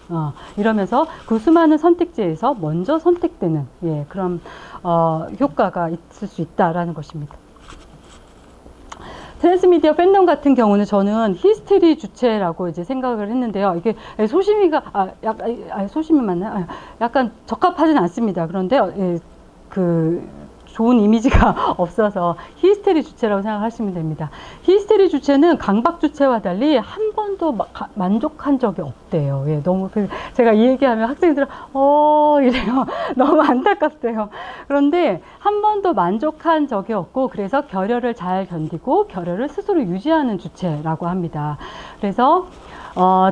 이러면서 그 수많은 선택지에서 먼저 선택되는 그런 효과가 있을 수 있다라는 것입니다. 트랜스미디어 팬덤 같은 경우는 저는 히스테리 주체라고 이제 생각을 했는데요. 이게 소심이가 소심이 맞나요? 약간 적합하진 않습니다. 그런데 좋은 이미지가 없어서 히스테리 주체라고 생각하시면 됩니다. 히스테리 주체는 강박 주체와 달리 한 번도 만족한 적이 없대요. 너무 제가 이 얘기하면 학생들은 이래요. 너무 안타깝대요. 그런데 한 번도 만족한 적이 없고 그래서 결여를 잘 견디고 결여를 스스로 유지하는 주체라고 합니다. 그래서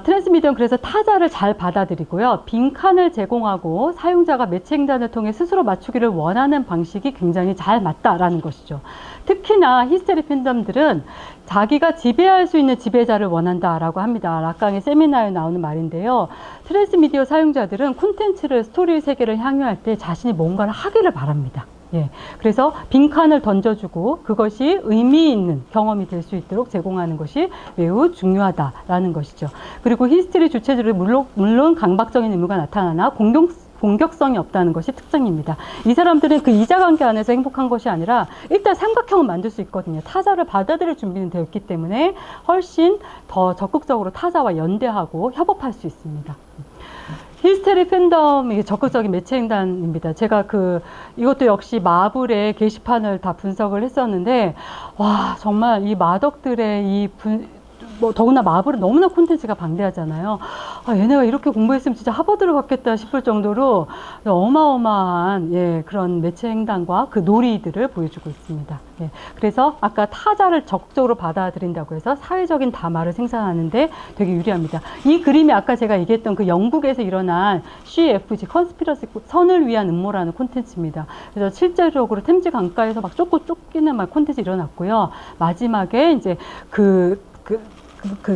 트랜스미디어는 그래서 타자를 잘 받아들이고요. 빈칸을 제공하고 사용자가 매체 횡단을 통해 스스로 맞추기를 원하는 방식이 굉장히 잘 맞다라는 것이죠. 특히나 히스테리 팬덤들은 자기가 지배할 수 있는 지배자를 원한다라고 합니다. 락강의 세미나에 나오는 말인데요. 트랜스미디어 사용자들은 콘텐츠를 스토리 세계를 향유할 때 자신이 뭔가를 하기를 바랍니다. 그래서 빈칸을 던져주고 그것이 의미 있는 경험이 될 수 있도록 제공하는 것이 매우 중요하다라는 것이죠. 그리고 히스테리 주체들은 물론 강박적인 의무가 나타나나 공격성이 없다는 것이 특징입니다. 이 사람들은 그 이자관계 안에서 행복한 것이 아니라 일단 삼각형을 만들 수 있거든요. 타자를 받아들일 준비는 되어 있기 때문에 훨씬 더 적극적으로 타자와 연대하고 협업할 수 있습니다. 히스테리 팬덤이 적극적인 매체 횡단입니다. 제가 이것도 역시 마블의 게시판을 다 분석을 했었는데, 와, 정말 이 마덕들의 더구나 마블은 너무나 콘텐츠가 방대하잖아요. 얘네가 이렇게 공부했으면 진짜 하버드를 갔겠다 싶을 정도로 어마어마한 그런 매체 횡단과 그 놀이들을 보여주고 있습니다. 그래서 아까 타자를 적극적으로 받아들인다고 해서 사회적인 담화를 생산하는데 되게 유리합니다. 이 그림이 아까 제가 얘기했던 그 영국에서 일어난 CFG, 컨스피러시 선을 위한 음모라는 콘텐츠입니다. 그래서 실제적으로 템즈 강가에서 막 쫓기는 막 콘텐츠 일어났고요. 마지막에 이제 그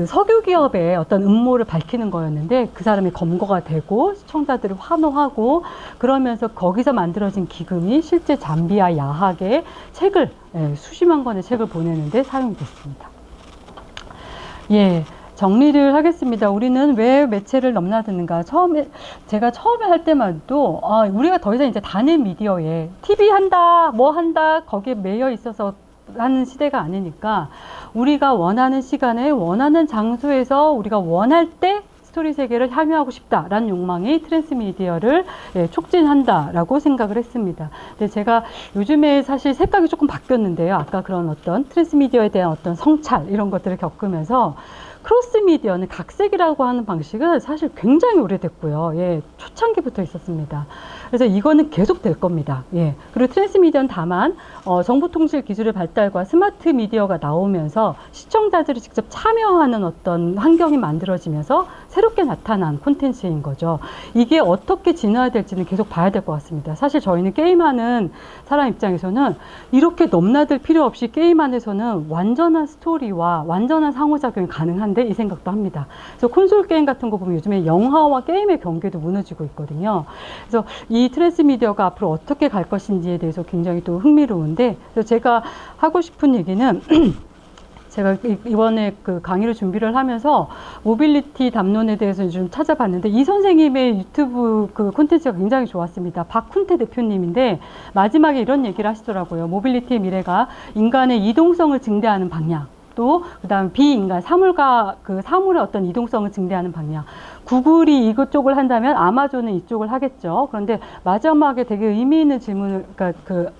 석유 기업의 어떤 음모를 밝히는 거였는데 그 사람이 검거가 되고 시청자들이 환호하고 그러면서 거기서 만들어진 기금이 실제 잠비아 야학의 책을 수십만 권의 책을 보내는데 사용이 됐습니다. 정리를 하겠습니다. 우리는 왜 매체를 넘나드는가? 제가 처음에 할 때만 해도 우리가 더 이상 이제 단일 미디어에 TV 한다, 뭐 한다 거기에 매여 있어서 하는 시대가 아니니까 우리가 원하는 시간에 원하는 장소에서 우리가 원할 때 스토리 세계를 향유하고 싶다라는 욕망이 트랜스미디어를 촉진한다라고 생각을 했습니다. 근데 제가 요즘에 사실 생각이 조금 바뀌었는데요. 아까 그런 어떤 트랜스미디어에 대한 어떤 성찰 이런 것들을 겪으면서 크로스미디어는 각색이라고 하는 방식은 사실 굉장히 오래됐고요. 초창기부터 있었습니다. 그래서 이거는 계속 될 겁니다. 그리고 트랜스미디어는 다만 정보통실 기술의 발달과 스마트 미디어가 나오면서 시청자들이 직접 참여하는 어떤 환경이 만들어지면서 새롭게 나타난 콘텐츠인 거죠. 이게 어떻게 진화될지는 계속 봐야 될 것 같습니다. 사실 저희는 게임하는 사람 입장에서는 이렇게 넘나들 필요 없이 게임 안에서는 완전한 스토리와 완전한 상호작용이 가능한데 이 생각도 합니다. 그래서 콘솔 게임 같은 거 보면 요즘에 영화와 게임의 경계도 무너지고 있거든요. 그래서 이 트랜스미디어가 앞으로 어떻게 갈 것인지에 대해서 굉장히 또 흥미로운데, 그래서 제가 하고 싶은 얘기는 제가 이번에 그 강의를 준비를 하면서 모빌리티 담론에 대해서 좀 찾아봤는데 이 선생님의 유튜브 그 콘텐츠가 굉장히 좋았습니다. 박훈태 대표님인데 마지막에 이런 얘기를 하시더라고요. 모빌리티의 미래가 인간의 이동성을 증대하는 방향, 또 그다음 비인간 사물과 그 사물의 어떤 이동성을 증대하는 방향. 구글이 이쪽을 한다면 아마존은 이쪽을 하겠죠. 그런데 마지막에 되게 의미 있는 질문을, 그러니까 그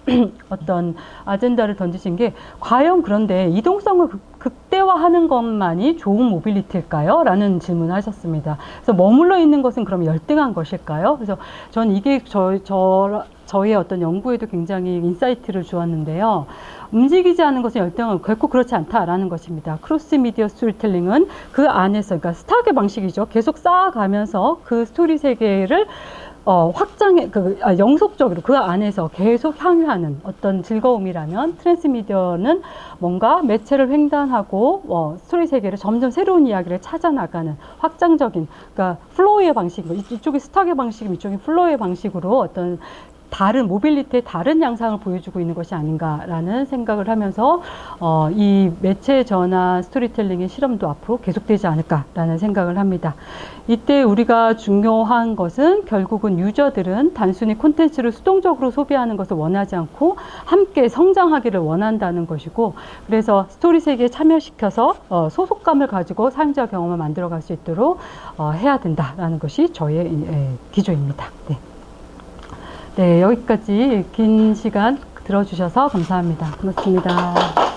어떤 아젠다를 던지신 게, 과연 그런데 이동성을 극대화하는 것만이 좋은 모빌리티일까요? 라는 질문을 하셨습니다. 그래서 머물러 있는 것은 그럼 열등한 것일까요? 그래서 전 이게 저의 어떤 연구에도 굉장히 인사이트를 주었는데요. 움직이지 않는 것은 열등한, 결코 그렇지 않다라는 것입니다. 크로스 미디어 스토리텔링은 그 안에서, 그러니까 스타게 방식이죠. 계속 쌓아가면서 그 스토리 세계를 영속적으로 그 안에서 계속 향유하는 어떤 즐거움이라면, 트랜스미디어는 뭔가 매체를 횡단하고 스토리 세계를 점점 새로운 이야기를 찾아나가는 확장적인, 그러니까 플로우의 방식, 이쪽이 스타게 방식이면 이쪽이 플로우의 방식으로 어떤 다른 모빌리티의 다른 양상을 보여주고 있는 것이 아닌가라는 생각을 하면서 이 매체 전환 스토리텔링의 실험도 앞으로 계속되지 않을까라는 생각을 합니다. 이때 우리가 중요한 것은 결국은 유저들은 단순히 콘텐츠를 수동적으로 소비하는 것을 원하지 않고 함께 성장하기를 원한다는 것이고, 그래서 스토리 세계에 참여시켜서 소속감을 가지고 사용자 경험을 만들어갈 수 있도록 해야 된다라는 것이 저의 기조입니다. 네. 네, 여기까지 긴 시간 들어주셔서 감사합니다. 고맙습니다.